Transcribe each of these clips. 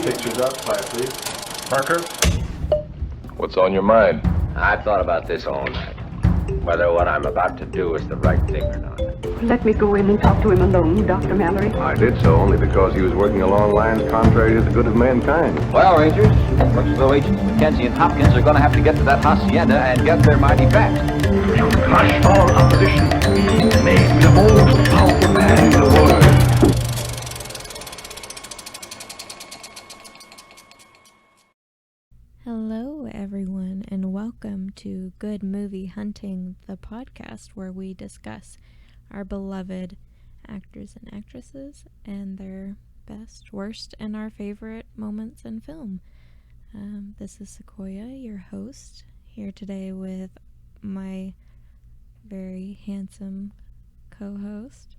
Pictures up, quiet please. Parker? What's on your mind? I've thought about this all night. Whether what I'm about to do is the right thing or not. Let me go in and talk to him alone, Dr. Mallory. I did so only because he was working along lines contrary to the good of mankind. Well, Rangers, looks as though Agents McKenzie and Hopkins are going to have to get to that hacienda and get there mighty fast. You crush all opposition and make me the most powerful man in the world. Hello, everyone, and welcome to Good Movie Hunting, the podcast where we discuss our beloved actors and actresses and their best, worst, and our favorite moments in film. This is Sequoia, your host, here today with my very handsome co-host,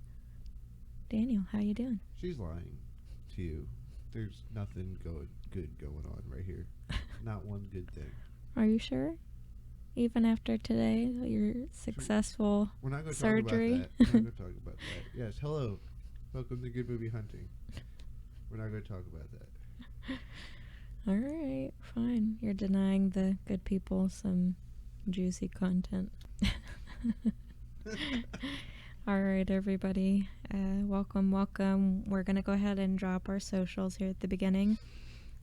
Daniel. How you doing? She's lying to you. There's nothing good going on right here. Not one good thing. Are you sure? Even after today, your successful We're not going to surgery? talk about that. We're not going to talk about that. Yes, hello. Welcome to Good Movie Hunting. We're not going to talk about that. Alright, fine. You're denying the good people some juicy content. Alright, everybody. Welcome. We're going to go ahead and drop our socials here at the beginning.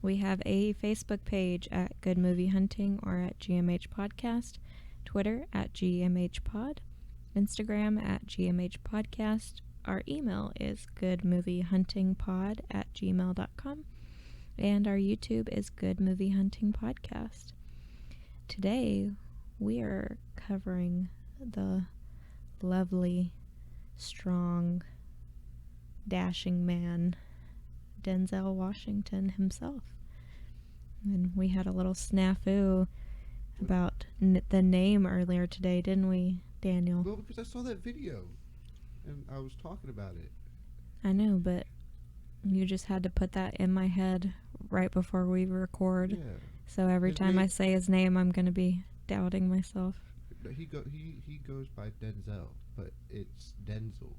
We have a Facebook page at Good Movie Hunting or at GMH Podcast, Twitter at GMH Pod, Instagram at GMH Podcast. Our email is goodmoviehuntingpod@gmail.com, and our YouTube is Good Movie Hunting Podcast. Today, we are covering the lovely, strong, dashing man, Denzel Washington himself. And we had a little snafu about the name earlier today, didn't we, Daniel? Well, because I saw that video and I was talking about it. I know, but you just had to put that in my head right before we record. Yeah. So every time I say his name, I'm going to be doubting myself. He goes by Denzel, but it's Denzel.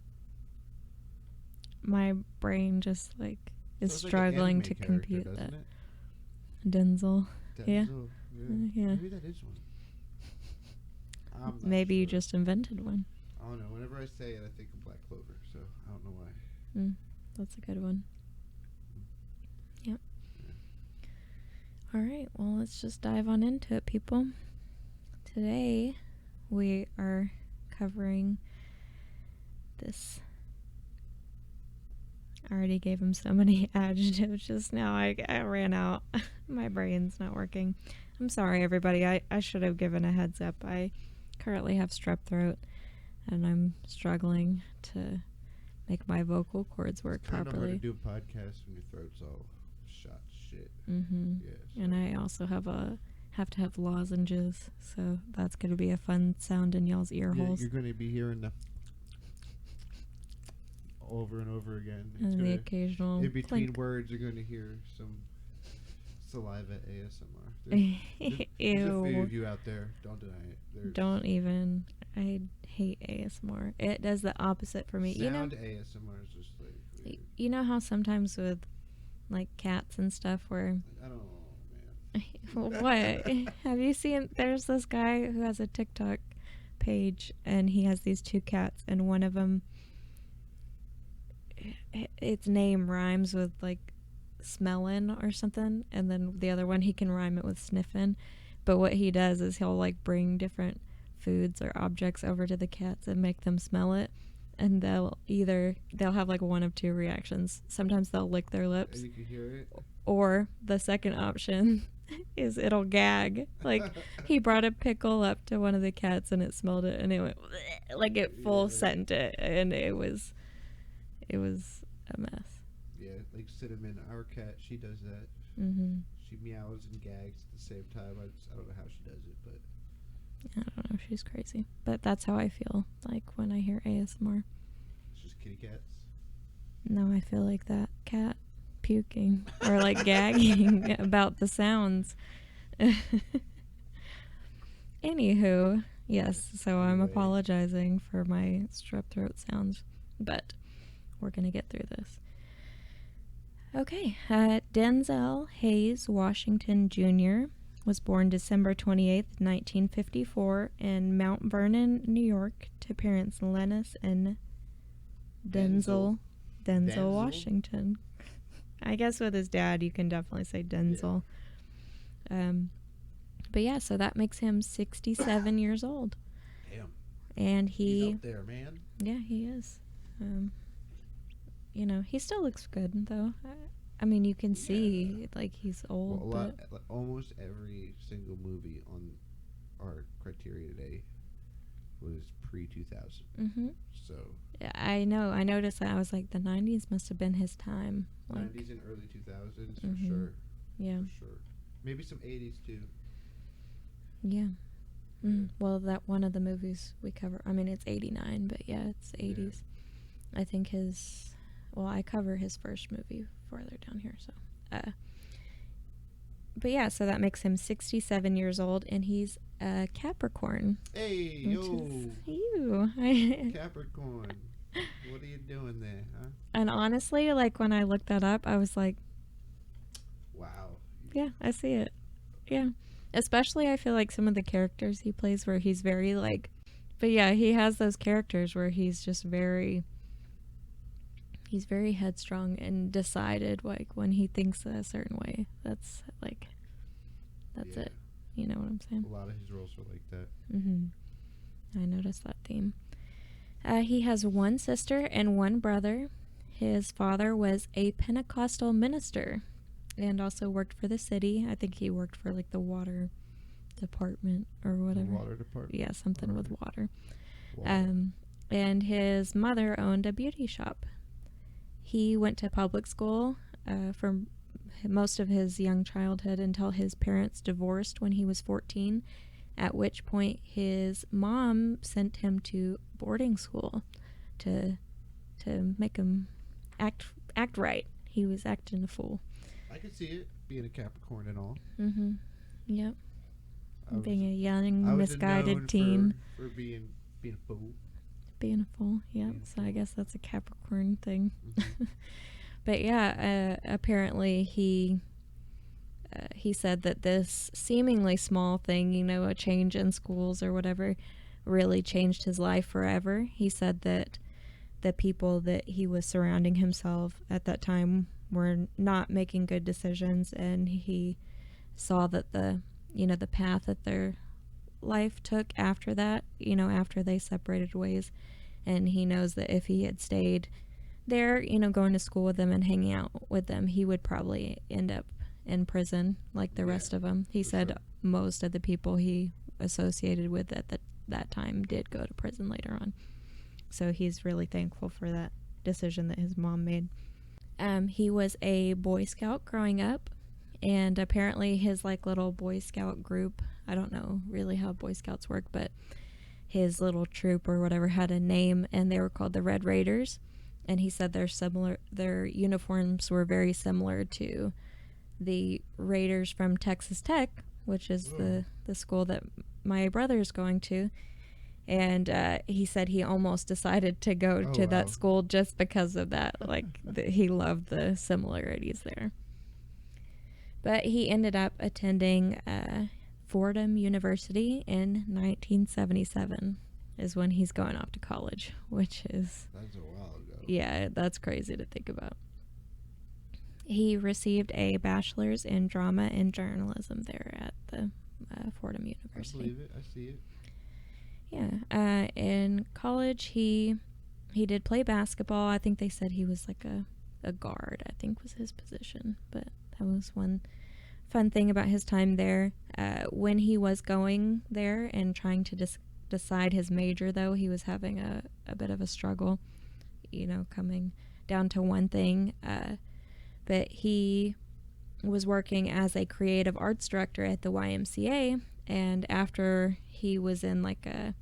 My brain just is struggling to compute that. It? Denzel. Yeah. Yeah. Maybe that is one. Maybe you just invented one. I don't know. Whenever I say it, I think of Black Clover, so I don't know why. That's a good one. Yep. Yeah. All right. Well, let's just dive on into it, people. Today, we are covering this. I already gave him so many adjectives just now. I ran out. My brain's not working. I'm sorry, everybody. I should have given a heads up. I currently have strep throat, and I'm struggling to make my vocal cords work properly. I don't know how to do a podcast when your throat's all shot shit. Mm-hmm. Yeah, so. And I also have to have lozenges, so that's going to be a fun sound in y'all's ear holes. You're going to be hearing the over and over again. And the occasional in between clink. words, you're going to hear some saliva ASMR. There's Ew. a few of you out there. Don't deny it. Don't even. I hate ASMR. It does the opposite for me. Sound ASMR is just weird. You know how sometimes with cats and stuff where I don't know, man. What? Have you seen? There's this guy who has a TikTok page, and he has these two cats, and one of them, its name rhymes with smellin' or something, and then the other one he can rhyme it with sniffin'. But what he does is he'll bring different foods or objects over to the cats and make them smell it, and they'll have one of two reactions. Sometimes they'll lick their lips, and you can hear it. Or the second option is it'll gag. He brought a pickle up to one of the cats and it smelled it and it went it full sent it, and it was a mess. Yeah, Cinnamon, our cat, she does that. Mm-hmm. She meows and gags at the same time. I don't know how she does it, but I don't know. She's crazy, but that's how I feel when I hear ASMR. It's just kitty cats. No, I feel like that cat puking or gagging about the sounds. Anywho, yes, so I'm apologizing for my strep throat sounds, but we're going to get through this. Okay, Denzel Hayes Washington Jr. was born December 28th, 1954 in Mount Vernon, New York, to parents Lennis and Denzel Washington. I guess with his dad, you can definitely say Denzel. Yeah. But yeah, so that makes him 67 years old. Damn. And He's up there, man. Yeah, he is. You know, he still looks good, though. I mean, you can see, like, he's old. Well, almost every single movie on our criteria today was pre-2000. Mm-hmm. So. Yeah, I know. I noticed that. I was like, the 90s must have been his time. Like, 90s and early 2000s, Mhm. for sure. Yeah. For sure. Maybe some 80s, too. Yeah. Well, that one of the movies we cover, I mean, it's 89, but yeah, it's 80s. I think I cover his first movie farther down here, so. But yeah, so that makes him 67 years old, and he's a Capricorn. Hey, yo. Ew. Capricorn. What are you doing there, huh? And honestly, like, when I looked that up, I was like, wow. Yeah, I see it. Yeah. Especially, I feel like some of the characters he plays where he's very, like... But yeah, he has those characters where he's just very... He's very headstrong and decided, like, when he thinks a certain way. That's, like... That's it. You know what I'm saying? A lot of his roles are like that. I noticed that theme. He has one sister and one brother. His father was a Pentecostal minister and also worked for the city. I think he worked for, like, the water department or whatever. The water department? Yeah, something with water. Water. And his mother owned a beauty shop. He went to public school for most of his young childhood until his parents divorced when he was 14, at which point his mom sent him to boarding school to make him act right. He was acting a fool. I could see it, being a Capricorn and all. Yep. Being a young, misguided teen. For being a fool. Being a fool, yeah. So I guess that's a Capricorn thing. But yeah, apparently he said that this seemingly small thing, you know, a change in schools or whatever, really changed his life forever. He said that the people that he was surrounding himself at that time were not making good decisions, and he saw that the path that their life took after that, you know, after they separated ways, and he knows that if he had stayed there, you know, going to school with them and hanging out with them, he would probably end up in prison like the rest of them. He said most of the people he associated with at that time did go to prison later on. So he's really thankful for that decision that his mom made. He was a Boy Scout growing up, and apparently his, like, little Boy Scout group, I don't know really how Boy Scouts work, but his little troop or whatever had a name, and they were called the Red Raiders. And he said their uniforms were very similar to the Raiders from Texas Tech, which is the school that my brother's going to. And he said he almost decided to go to that school just because of that. Like, he loved the similarities there. But he ended up attending Fordham University in 1977 is when he's going off to college, which is... That's a while ago. Yeah, that's crazy to think about. He received a bachelor's in drama and journalism there at the Fordham University. I believe it. I see it. Yeah. In college, he did play basketball. I think they said he was like a guard, I think was his position. But that was one fun thing about his time there. When he was going there and trying to decide his major, though, he was having a bit of a struggle, you know, coming down to one thing. But he was working as a creative arts director at the YMCA, and after he was in like a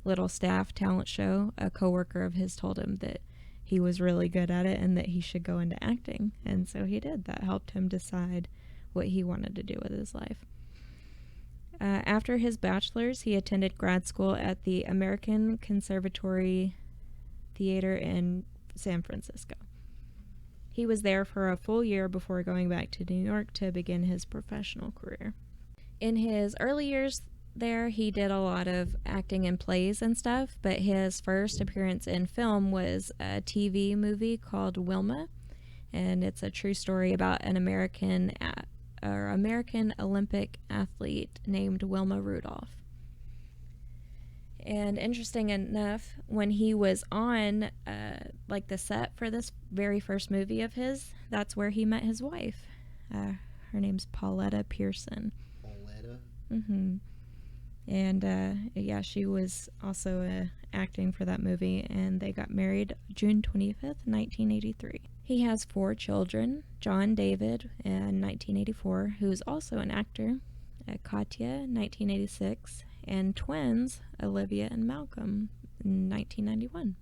little staff talent show, a coworker of his told him that he was really good at it and that he should go into acting, and so he did. That helped him decide what he wanted to do with his life. After his bachelor's, he attended grad school at the American Conservatory Theater in San Francisco. He was there for a full year before going back to New York to begin his professional career. In his early years there, he did a lot of acting in plays and stuff, but his first appearance in film was a TV movie called Wilma, and it's a true story about an American Olympic athlete named Wilma Rudolph. And interesting enough, when he was on like the set for this very first movie of his, that's where he met his wife. Her name's Pauletta Pearson. Pauletta? Mm-hmm. And yeah, she was also acting for that movie, and they got married June 25th, 1983. He has 4 children: John David in 1984, who's also an actor, Katya, 1986, and twins, Olivia and Malcolm, in 1991.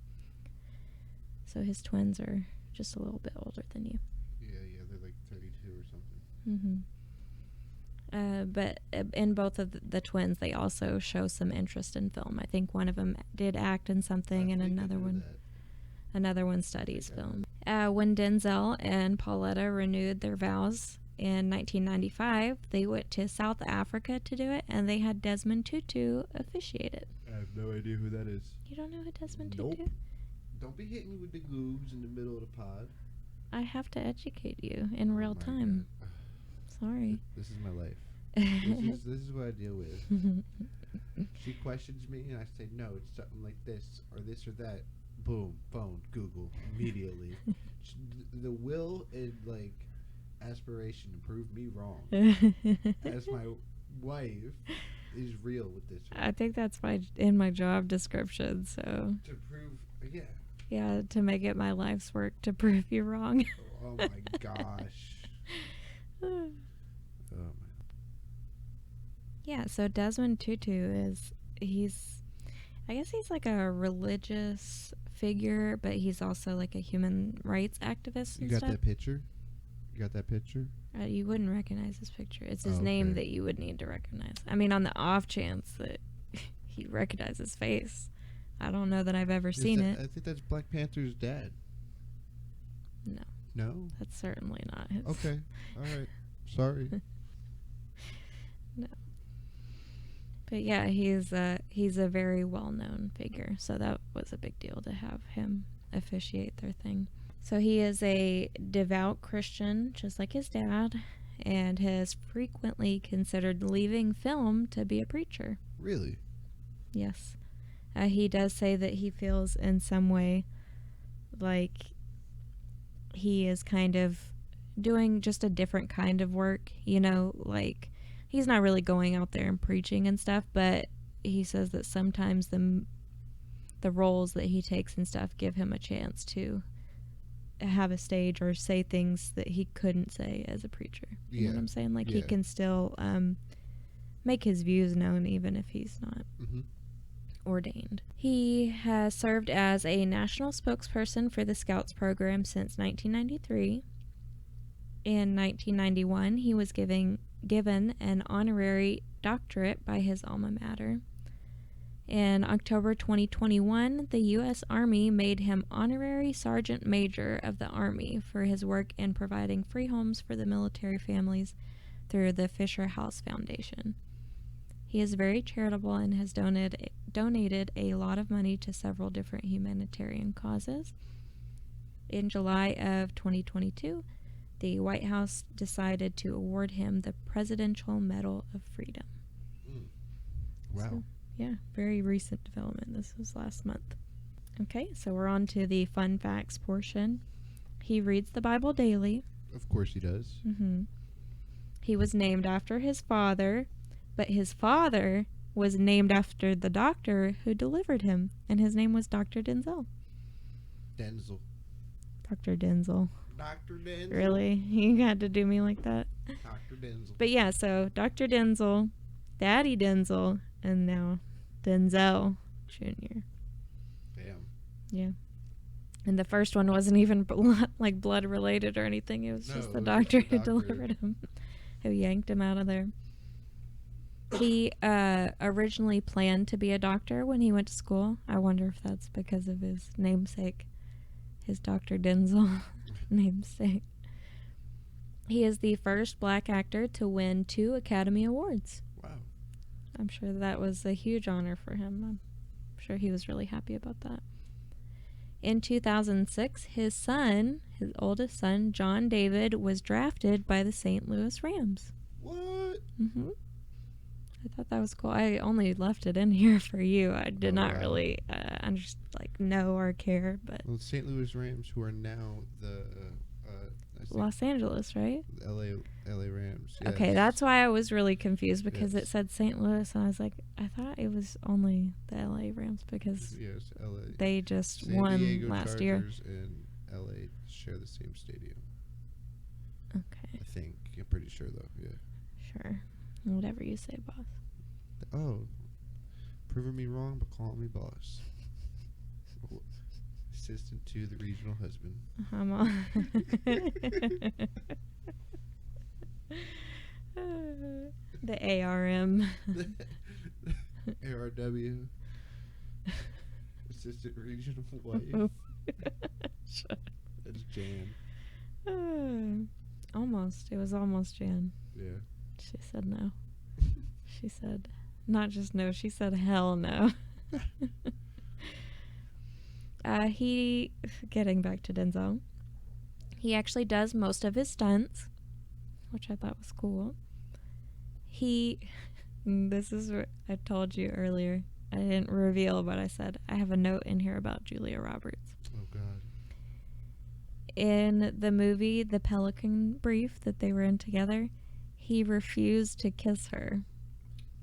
So his twins are just a little bit older than you. Yeah, they're like 32 or something. Mm-hmm. But in both of the twins, they also show some interest in film. I think one of them did act in something, and another one studies film. When Denzel and Pauletta renewed their vows in 1995, they went to South Africa to do it, and they had Desmond Tutu officiate it. I have no idea who that is. You don't know who Desmond Nope. Tutu? Don't be hitting me with the goobs in the middle of the pod. I have to educate you in real time. God. Sorry. This is my life. this is what I deal with. She questions me, and I say, no, it's something like this, or this or that. Boom, phone, Google, immediately. The will and, like, aspiration to prove me wrong as my wife is real with this one. I think that's in my job description, so... To prove, yeah. Yeah, to make it my life's work to prove you wrong. Oh my gosh. Oh my. Yeah, so Desmond Tutu I guess he's like a religious figure, but he's also like a human rights activist and You got stuff. that picture? You got that picture? You wouldn't recognize his picture. It's his Oh, name okay. that you would need to recognize. I mean, on the off chance that he recognizes his face. I don't know that I've ever seen it. I think that's Black Panther's dad. No. No? That's certainly not his. Okay. All right. Sorry. No. But yeah, he's a very well-known figure, so that was a big deal to have him officiate their thing. So he is a devout Christian, just like his dad, and has frequently considered leaving film to be a preacher. Really? Yes. He does say that he feels in some way like he is kind of doing just a different kind of work, like he's not really going out there and preaching and stuff, but he says that sometimes the roles that he takes and stuff give him a chance to have a stage or say things that he couldn't say as a preacher. You know what I'm saying? Like he can still make his views known even if he's not ordained. He has served as a national spokesperson for the Scouts program since 1993. In 1991, he was given an honorary doctorate by his alma mater. In October 2021, the U.S. Army made him honorary sergeant major of the Army for his work in providing free homes for the military families through the Fisher House Foundation. He is very charitable and has donated a lot of money to several different humanitarian causes. In July of 2022, the White House decided to award him the Presidential Medal of Freedom. Wow. So, yeah, very recent development. This was last month. Okay, so we're on to the fun facts portion. He reads the Bible daily. Of course he does. He was named after his father, but his father was named after the doctor who delivered him, and his name was Dr. Denzel. Denzel. Dr. Denzel. Dr. Denzel. Really? You had to do me like that? Dr. Denzel. But yeah, so Dr. Denzel, Daddy Denzel, and now Denzel Jr. Damn. Yeah. And the first one wasn't even blood related or anything. It was just the doctor who delivered him, who yanked him out of there. He originally planned to be a doctor when he went to school. I wonder if that's because of his namesake, his Dr. Denzel. namesake. He is the first black actor to win 2 Academy Awards. Wow. I'm sure that was a huge honor for him. I'm sure he was really happy about that. In 2006, his oldest son, John David, was drafted by the St. Louis Rams. What? Mm-hmm. I thought that was cool. I only left it in here for you. I did not really know or care, but Well, St. Louis Rams, who are now the Los Angeles, right? LA Rams. Yes. Okay, that's why I was really confused because Yes. it said St. Louis, and I was like, I thought it was only the LA Rams because Yes, LA. they just San won Diego last year. Chargers and LA share the same stadium. Okay, I think. I'm pretty sure though. Yeah. sure. Whatever you say, boss. Oh, proving me wrong, but calling me boss. Assistant to the regional husband. I'm on. The ARM. ARW. Assistant regional wife. That's Jan. Almost. It was almost Jan. Yeah. She said no. She said, not just no, she said hell no. Getting back to Denzel, he actually does most of his stunts, which I thought was cool. This is what I told you earlier. I didn't reveal, but I said, I have a note in here about Julia Roberts. Oh, God. In the movie The Pelican Brief that they were in together, he refused to kiss her.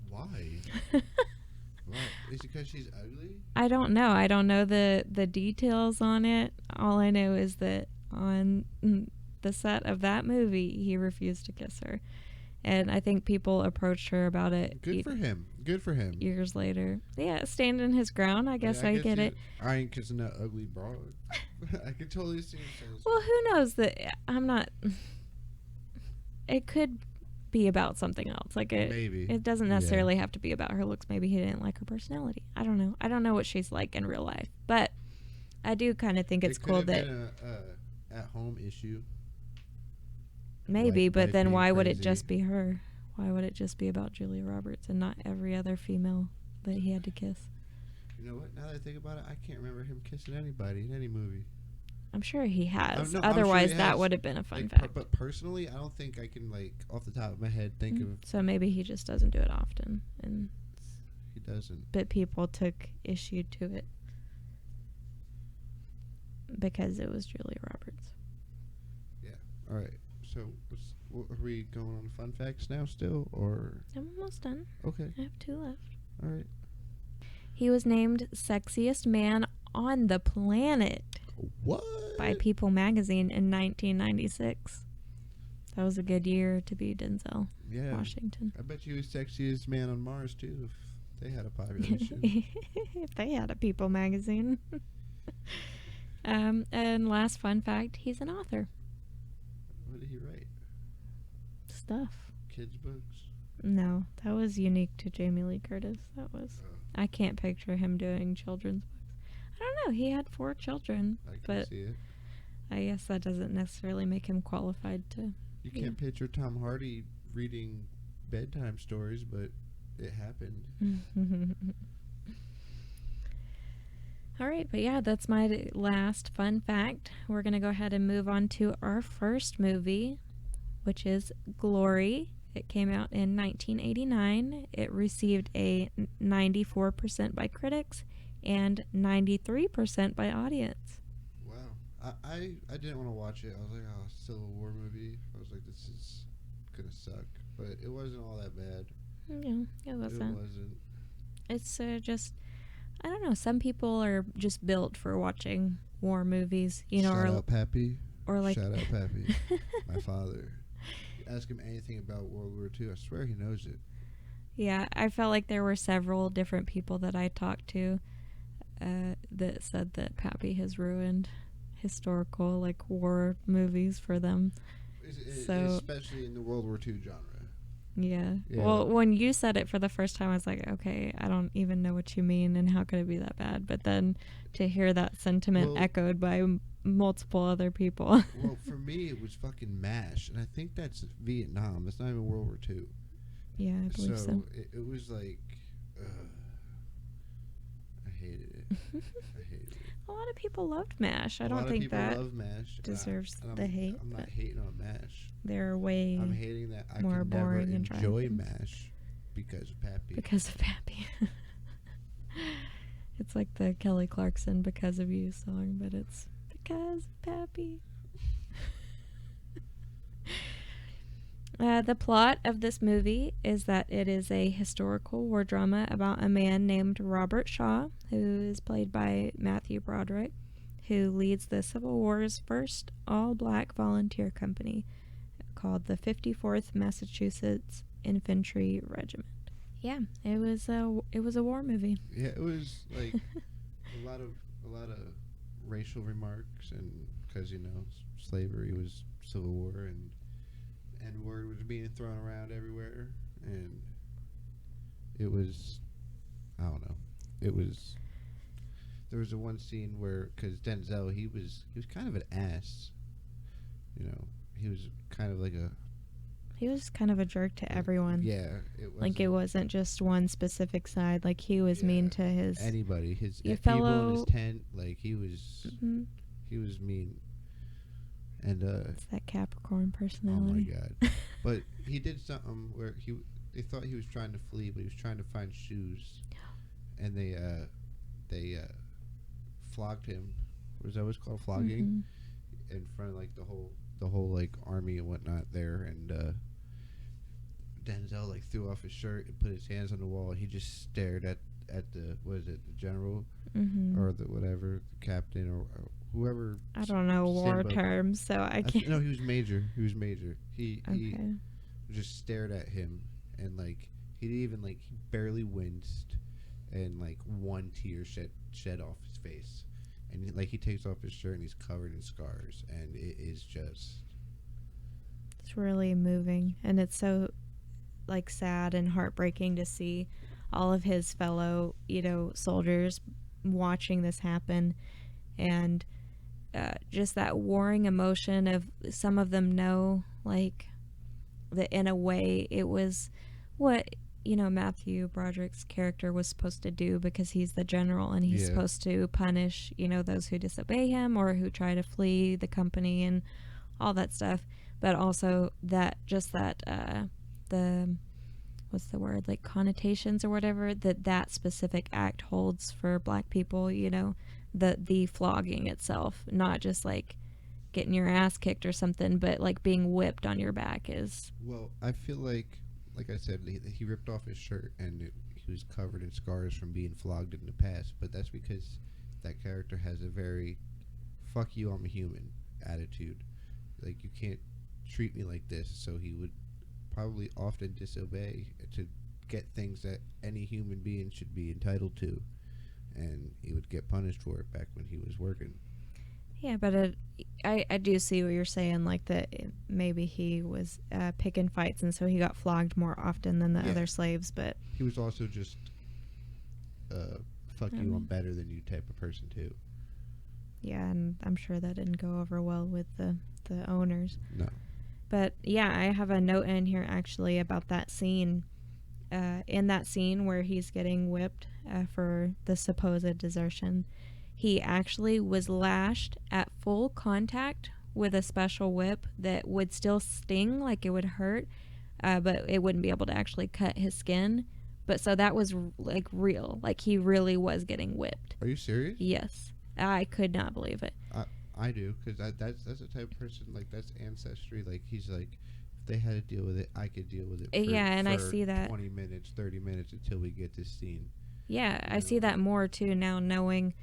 Why? Why? Is it because she's ugly? I don't know. I don't know the details on it. All I know is that on the set of that movie, he refused to kiss her. And I think people approached her about it. Good for him. Good for him. Years later. Yeah, standing his ground. I guess I get it. I ain't kissing that ugly broad. I could totally see him saying Well, who knows that I'm not. It could be about something else. Like Maybe. It doesn't necessarily have to be about her looks. Maybe he didn't like her personality. I don't know. I don't know what she's like in real life. But I do kind of think it's cool that. It could have been a at-home issue. Maybe, Wife but then being why would it crazy. just be her? Why would it just be about Julia Roberts and not every other female that he had to kiss? You know what? Now that I think about it, I can't remember him kissing anybody in any movie. I'm sure he has. No, I'm sure Otherwise, he that has. would have been a fun Like, fact. but personally, I don't think I can, like, off the top of my head, think of. So maybe he just doesn't do it often, and He doesn't. but people took issue to it because it was Julia Roberts. Yeah. All right. So, are we going on fun facts now still, or? I'm almost done. Okay. I have 2 left. All right. He was named sexiest man on the planet What? by People magazine in 1996. That was a good year to be Denzel Washington. I bet you was sexiest man on Mars too, if they had a population. If they had a People magazine. And last fun fact, he's an author. What did he write? Stuff. Kids' books? No, that was unique to Jamie Lee Curtis. That was. I can't picture him doing children's books. I don't know. He had 4 children, I can but see it. I guess that doesn't necessarily make him qualified to. You can't picture Tom Hardy reading bedtime stories, but it happened. All right, but yeah, that's my last fun fact. We're going to go ahead and move on to our first movie, which is Glory. It came out in 1989. It received a 94% by critics and 93% by audience. Wow. I didn't want to watch it. I was like, oh, it's still a war movie. I was like, this is going to suck. But it wasn't all that bad. Yeah, it wasn't. It wasn't. It's just, I don't know. Some people are just built for watching war movies, you know, Shout out Pappy. or like. Shout out Pappy. My father. Ask him anything about World War II. I swear he knows it. Yeah, I felt like there were several different people that I talked to that said that Pappy has ruined historical, like, war movies for them. So, especially in the World War II genre. Yeah. Yeah. Well, when you said it for the first time, I was like, okay, I don't even know what you mean and how could it be that bad? But then to hear that sentiment echoed by multiple other people. Well, for me, it was fucking MASH, and I think that's Vietnam. It's not even World War II. Yeah, I believe so. It was like, I hated it. I hated it. A lot of people loved MASH. I A don't lot of think people that love MASH. deserves I'm- the hate. I'm not but hating on MASH. they're way I'm hating that I more can never boring and dry enjoy things. MASH because of Pappy. because of Pappy. It's like the Kelly Clarkson "Because of You" song, but it's because of Pappy. The plot of this movie is that it is a historical war drama about a man named Robert Shaw, who is played by Matthew Broderick, who leads the Civil War's first all-black volunteer company called the 54th Massachusetts Infantry Regiment. Yeah, it was a war movie. Yeah, it was like a lot of racial remarks, and because slavery was Civil War, and word was being thrown around everywhere, and it was, I don't know, it was. There was a one scene where, because Denzel, he was kind of an ass, he was kind of like a. He was kind of a jerk to everyone. Yeah, it was. Like, it wasn't just one specific side. Like, he was mean to his anybody, his your people fellow in his tent. Like, he was mean, and It's that Capricorn oh my personality. god! But he did something where they thought he was trying to flee, but he was trying to find shoes, and they flogged him. Was that what's called flogging? In front of like the whole like army and whatnot there, and Denzel like threw off his shirt and put his hands on the wall, and he just stared at the the general or the whatever, the captain or whoever. I don't know war terms, so I can't. No, he was major. He Okay. just stared at him, and like he barely winced, and like one tear shed off his face, and he takes off his shirt and he's covered in scars, and it is just. It's really moving, and it's so like sad and heartbreaking to see all of his fellow soldiers watching this happen, and just that warring emotion of some of them know like that in a way it was what Matthew Broderick's character was supposed to do, because he's the general and he's supposed to punish those who disobey him or who try to flee the company and all that stuff, but also that the what's the word, like connotations or whatever that specific act holds for black people, the flogging itself, not just like getting your ass kicked or something, but like being whipped on your back is. Well, I feel like I said, he ripped off his shirt and he was covered in scars from being flogged in the past, but that's because that character has a very "fuck you, I'm a human" attitude. Like, you can't treat me like this, so he would probably often disobey to get things that any human being should be entitled to, and he would get punished for it back when he was working. Yeah, but I do see what you're saying, like that maybe he was picking fights, and so he got flogged more often than the other slaves, but he was also just fuck you, I'm better than you type of person too. Yeah, and I'm sure that didn't go over well with the owners. No. But yeah, I have a note in here actually about that scene. In that scene where he's getting whipped for the supposed desertion, he actually was lashed at full contact with a special whip that would still sting, like it would hurt, but it wouldn't be able to actually cut his skin. But so that was like real, like he really was getting whipped. Are you serious? Yes, I could not believe it. I do, because that's the type of person, like, that's ancestry. Like, he's like, if they had to deal with it, I could deal with it. And I see that 20 minutes, 30 minutes until we get this scene. Yeah, I see that more too now, knowing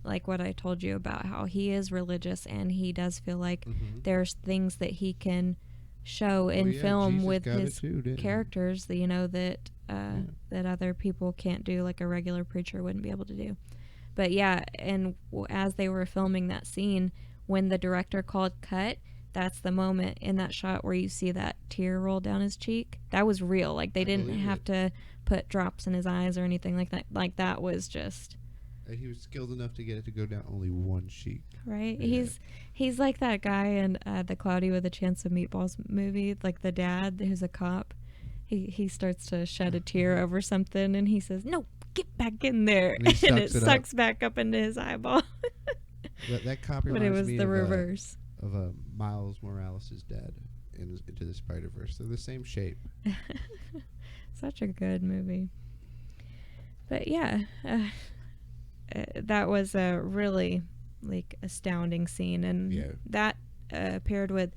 like what I told you about how he is religious and he does feel like there's things that he can show in film Jesus with got his it too, didn't he? characters that that other people can't do, like a regular preacher wouldn't be able to do. But yeah, and as they were filming that scene, when the director called cut, that's the moment in that shot where you see that tear roll down his cheek. That was real. Like, they didn't have to put drops in his eyes or anything like that. Like, that was just And he was skilled enough to get it to go down only one sheet. Right? Yeah. He's like that guy in the Cloudy with a Chance of Meatballs movie, like the dad who's a cop. He starts to shed a tear over something, and he says, "No, get back in there," and it sucks back up into his eyeball. That cop But reminds it was me the of, reverse. Of Miles Morales' dad in Into the Spider-Verse. They're the same shape. Such a good movie. But yeah, that was a really like astounding scene, and that paired with,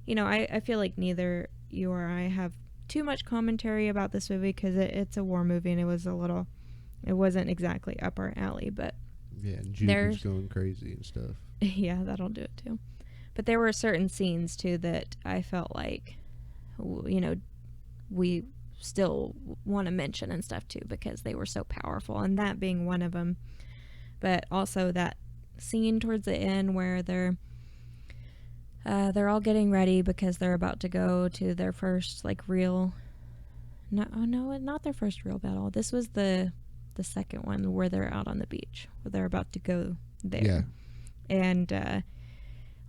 I feel like neither you or I have too much commentary about this movie because it's a war movie and it wasn't exactly up our alley, but yeah, and Jude's going crazy and stuff. Yeah, that'll do it too. But there were certain scenes too that I felt like, we still want to mention and stuff too because they were so powerful, and that being one of them. But also that scene towards the end where they're all getting ready because they're about to go to their first like real. Not their first real battle. This was the second one where they're out on the beach, where they're about to go there. Yeah. And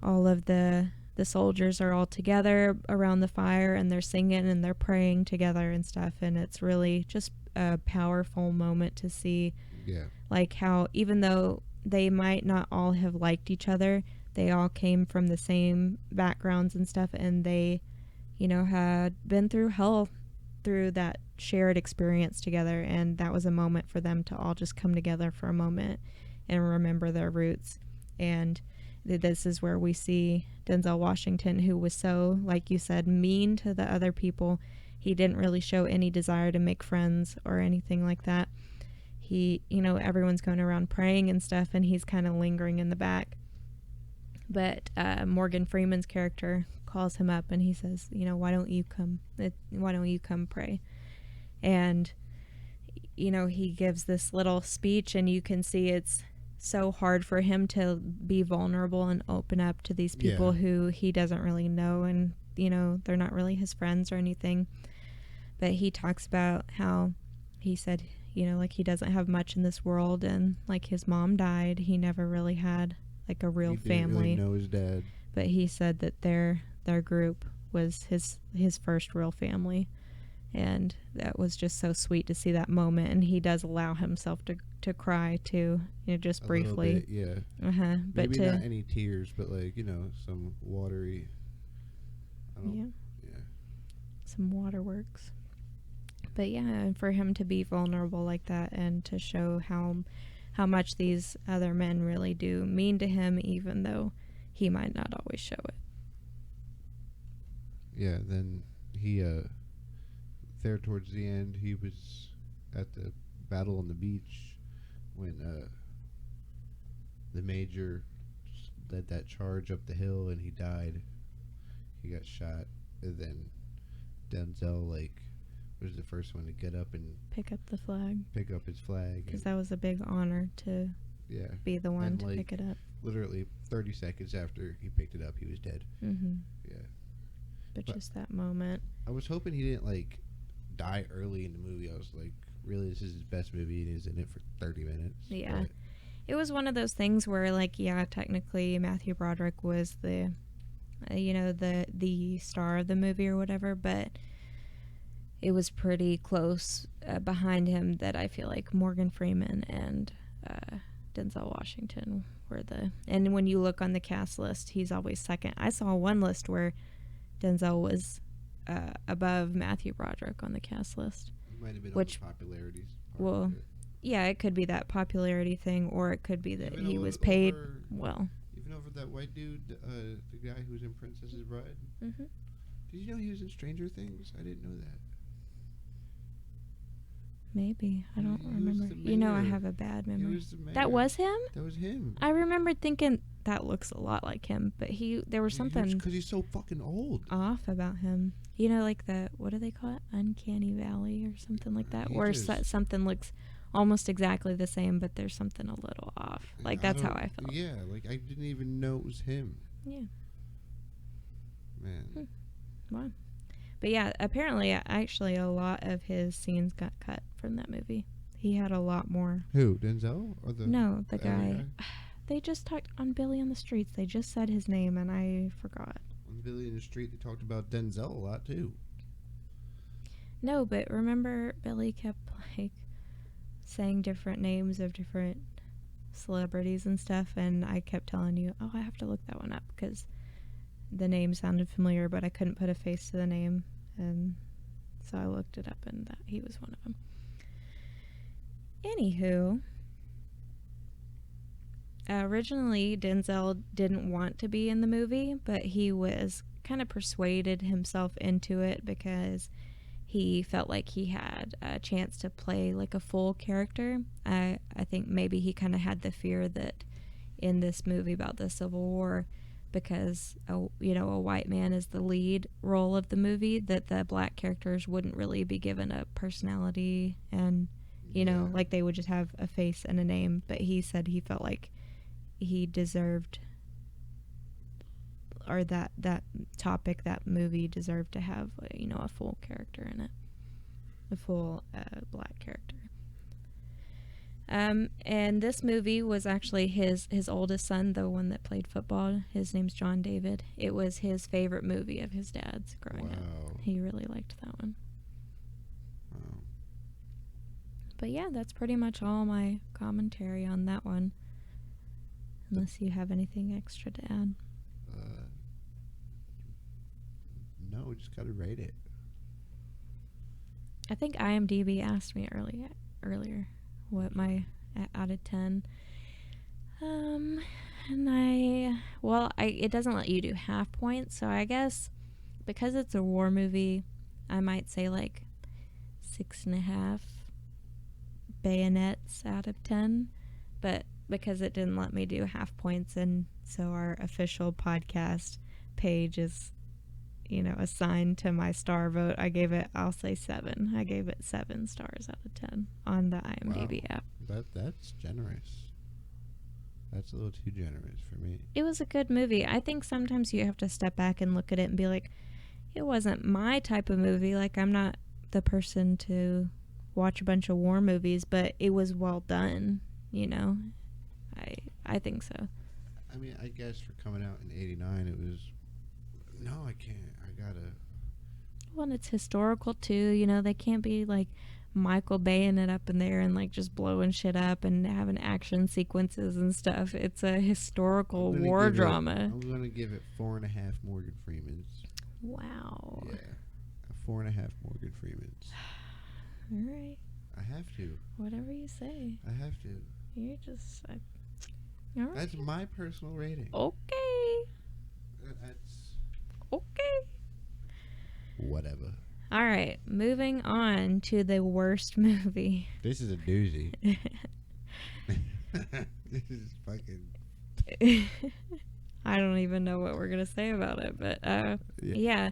all of the soldiers are all together around the fire, and they're singing and they're praying together and stuff, and it's really just a powerful moment to see. Yeah. Like how even though they might not all have liked each other, they all came from the same backgrounds and stuff, and they, had been through hell through that shared experience together, and that was a moment for them to all just come together for a moment and remember their roots. And this is where we see Denzel Washington, who was so, like you said, mean to the other people. He didn't really show any desire to make friends or anything like that. He, everyone's going around praying and stuff, and he's kind of lingering in the back. But Morgan Freeman's character calls him up, and he says, why don't you come pray? And, he gives this little speech, and you can see it's so hard for him to be vulnerable and open up to these people who he doesn't really know, and they're not really his friends or anything. But he talks about how he said, like he doesn't have much in this world, and like his mom died, he never really had like a real family. He didn't really know his dad. But he said that their group was his first real family. And that was just so sweet to see that moment. And he does allow himself to cry too, just briefly. Bit, yeah. But maybe not any tears, but like, some watery. Yeah. Some waterworks. But yeah, for him to be vulnerable like that and to show how much these other men really do mean to him, even though he might not always show it. Yeah, then he there towards the end, he was at the battle on the beach when the major led that charge up the hill and he died. He got shot, and then Denzel was the first one to get up and pick up his flag, because that was a big honor to be the one to pick it up. Literally 30 seconds after he picked it up, he was dead. Yeah. But just that moment. I was hoping he didn't die early in the movie. I was like, really, this is his best movie and he's in it for 30 minutes. Yeah. But it was one of those things where technically Matthew Broderick was the the star of the movie or whatever, but it was pretty close behind him that I feel like Morgan Freeman and Denzel Washington were and when you look on the cast list, he's always second. I saw one list where Denzel was above Matthew Broderick on the cast list. It might have been on the popularities. Well, yeah, it could be that popularity thing, or it could be that he was paid well. Even over that white dude, the guy who was in Princess's Bride. Mm-hmm. Did you know he was in Stranger Things? I didn't know that. Maybe. I don't remember. I have a bad memory. That was him? That was him. I remember thinking that looks a lot like him, but there was something because he's so fucking old off about him. Like what do they call it? Uncanny Valley or something like that, where something looks almost exactly the same, but there's something a little off. That's how I felt. Yeah, I didn't even know it was him. Yeah. Man. Wow. But yeah, apparently, actually, a lot of his scenes got cut from that movie. He had a lot more. Who, Denzel or the? No, the other guy. They just talked on Billy on the Streets. They just said his name and I forgot. On Billy in the Street, they talked about Denzel a lot too. No, but remember Billy kept like saying different names of different celebrities and stuff, and I kept telling you, oh, I have to look that one up because the name sounded familiar, but I couldn't put a face to the name, and so I looked it up, and that he was one of them. Anywho, originally Denzel didn't want to be in the movie, but he was kind of persuaded himself into it because he felt like he had a chance to play like a full character. I think maybe he kind of had the fear that in this movie about the Civil War, because a white man is the lead role of the movie, that the black characters wouldn't really be given a personality and like they would just have a face and a name. But he said he felt like he deserved, or that movie deserved to have a full character in it, a full black character. And this movie was actually his oldest son, the one that played football. His name's John David. It was his favorite movie of his dad's growing up. He really liked that one. Wow. But yeah, that's pretty much all my commentary on that one. Unless you have anything extra to add. No, we just gotta rate it. I think IMDb asked me earlier what my out of 10. And it doesn't let you do half points, so I guess because it's a war movie, I might say like 6.5 bayonets out of 10. But because it didn't let me do half points, and so our official podcast page is assigned to my star vote, I'll say 7. I gave it 7 stars out of 10 on the IMDb app. That's generous. That's a little too generous for me. It was a good movie. I think sometimes you have to step back and look at it and be like, it wasn't my type of movie. Like, I'm not the person to watch a bunch of war movies, but it was well done, I think so. I mean, I guess for coming out in '89, it was. No, I can't. I gotta. Well, and it's historical too. They can't be like Michael Baying it up in there and like just blowing shit up and having action sequences and stuff. It's a historical war drama. I'm gonna give it 4.5 Morgan Freemans. Wow. Yeah, 4.5 Morgan Freemans. All right. I have to. Whatever you say. I have to. You're just. All right. That's my personal rating. Okay. That's. Okay. Whatever. All right, moving on to the worst movie. This is a doozy. This is fucking. I don't even know what we're gonna say about it, but yeah.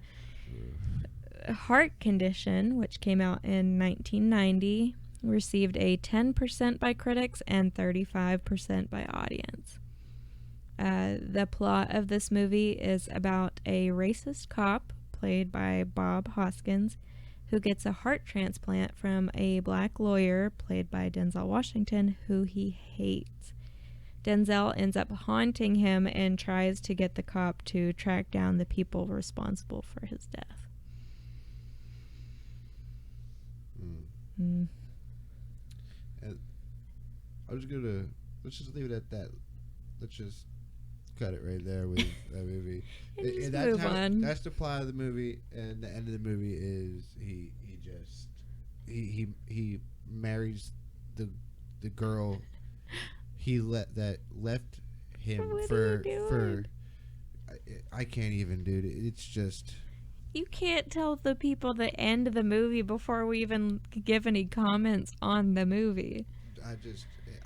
Heart Condition, which came out in 1990, received a 10% by critics and 35% by audience. The plot of this movie is about a racist cop, played by Bob Hoskins, who gets a heart transplant from a black lawyer, played by Denzel Washington, who he hates. Denzel ends up haunting him and tries to get the cop to track down the people responsible for his death. And let's just leave it at that. Let's just cut it right there with that movie. And move on. That's the plot of the movie, and the end of the movie is he marries the girl he left him What for. I can't even, dude. It's just. You can't tell the people the end of the movie before we even give any comments on the movie. I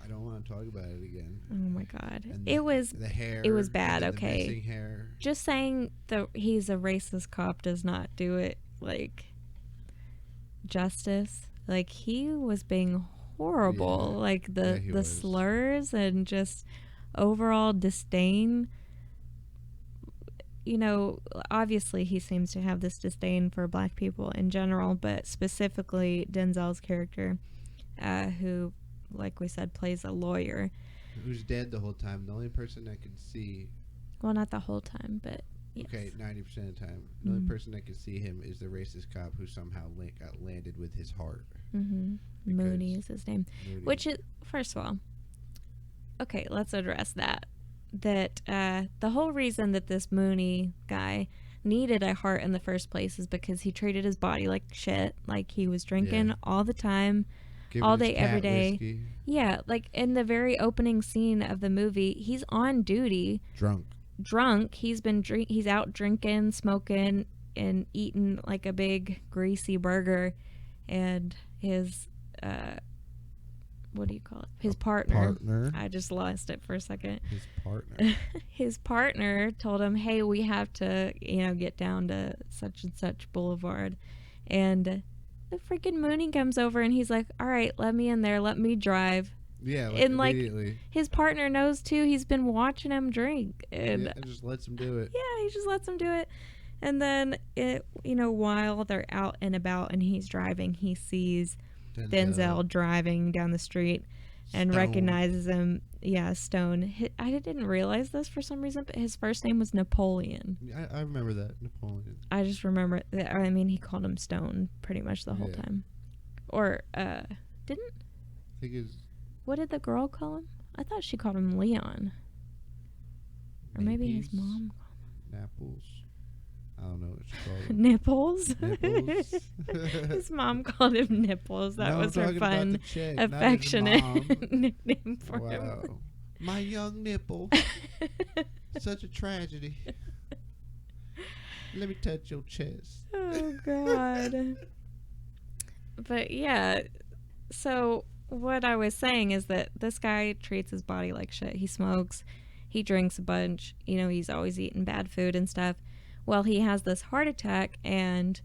don't want to talk about it again. Oh my god. And It was the hair. it was bad, the okay. missing hair. Just saying he's a racist cop does not do it like justice. Like, he was being horrible. Yeah. Like the was. slurs and just overall disdain. Obviously he seems to have this disdain for black people in general, but specifically Denzel's character. who, like we said, plays a lawyer. Who's dead the whole time. The only person I can see... Well, not the whole time, but... Yes. Okay, 90% of the time. The only person that can see him is the racist cop who somehow got landed with his heart. Mooney is his name. Mooney. Which is, first of all, okay, let's address that. That the whole reason that this Mooney guy needed a heart in the first place is because he treated his body like shit. Like, he was drinking all the time, all day, every day. Whiskey. Yeah, like in the very opening scene of the movie, he's on duty. Drunk. He's out drinking, smoking, and eating like a big greasy burger, and his what do you call it? His partner. I just lost it for a second. His partner. His partner told him, "Hey, we have to, get down to such and such boulevard," and the freaking Mooney comes over and he's like, "All right, let me in there. Let me drive." Yeah, and immediately. His partner knows too. He's been watching him drink, and just lets him do it. Yeah, he just lets him do it. And then while they're out and about and he's driving, he sees Denzel driving down the street and recognizes him. Yeah, Stone. I didn't realize this for some reason, but his first name was Napoleon. I remember that, Napoleon. I just remember that. I mean, he called him Stone pretty much the whole time. Or didn't? I think it's. What did the girl call him? I thought she called him Leon. Or maybe his mom called him. Napples. I don't know what she called him. Nipples? Nipples. His mom called him Nipples. That was her fun, chick, affectionate nickname for him. Wow. My young nipple. Such a tragedy. Let me touch your chest. Oh, God. But, yeah, so... What I was saying is that this guy treats his body like shit. He smokes, he drinks a bunch, he's always eating bad food and stuff. Well, he has this heart attack and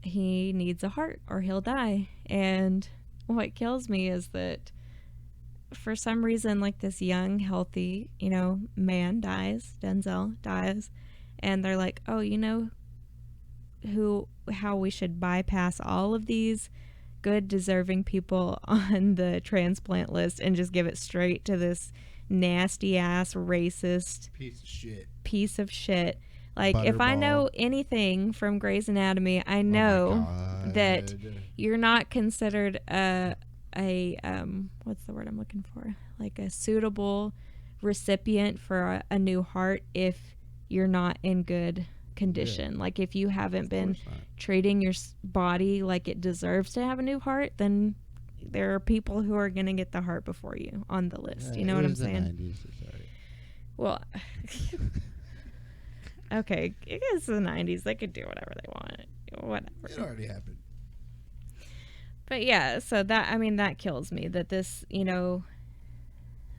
he needs a heart or he'll die. And what kills me is that for some reason, like, this young, healthy, man dies, Denzel dies, and they're like, oh, how we should bypass all of these good deserving people on the transplant list and just give it straight to this nasty ass racist piece of shit. Like, if I know anything from Grey's Anatomy, I know that you're not considered a what's the word I'm looking for? Like a suitable recipient for a new heart if you're not in good condition. Yeah. Like, if you haven't been treating your body like it deserves to have a new heart, then there are people who are going to get the heart before you on the list. You know what I'm saying? 90s, sorry. Well, okay, it's the 90s. They could do whatever they want. Whatever. It already happened. But yeah, so that kills me that this,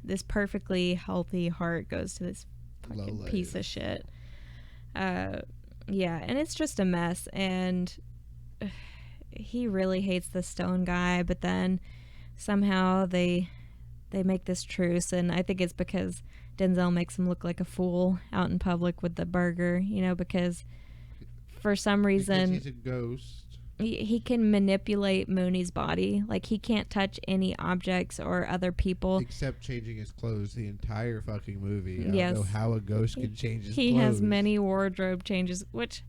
this perfectly healthy heart goes to this fucking piece of shit. Yeah, and it's just a mess, and he really hates the Stone guy, but then somehow they make this truce, and I think it's because Denzel makes him look like a fool out in public with the burger, because for some reason because he's a ghost. He can manipulate Mooney's body. Like, he can't touch any objects or other people. Except changing his clothes the entire fucking movie. I yes. don't know how a ghost can change his clothes. He has many wardrobe changes, which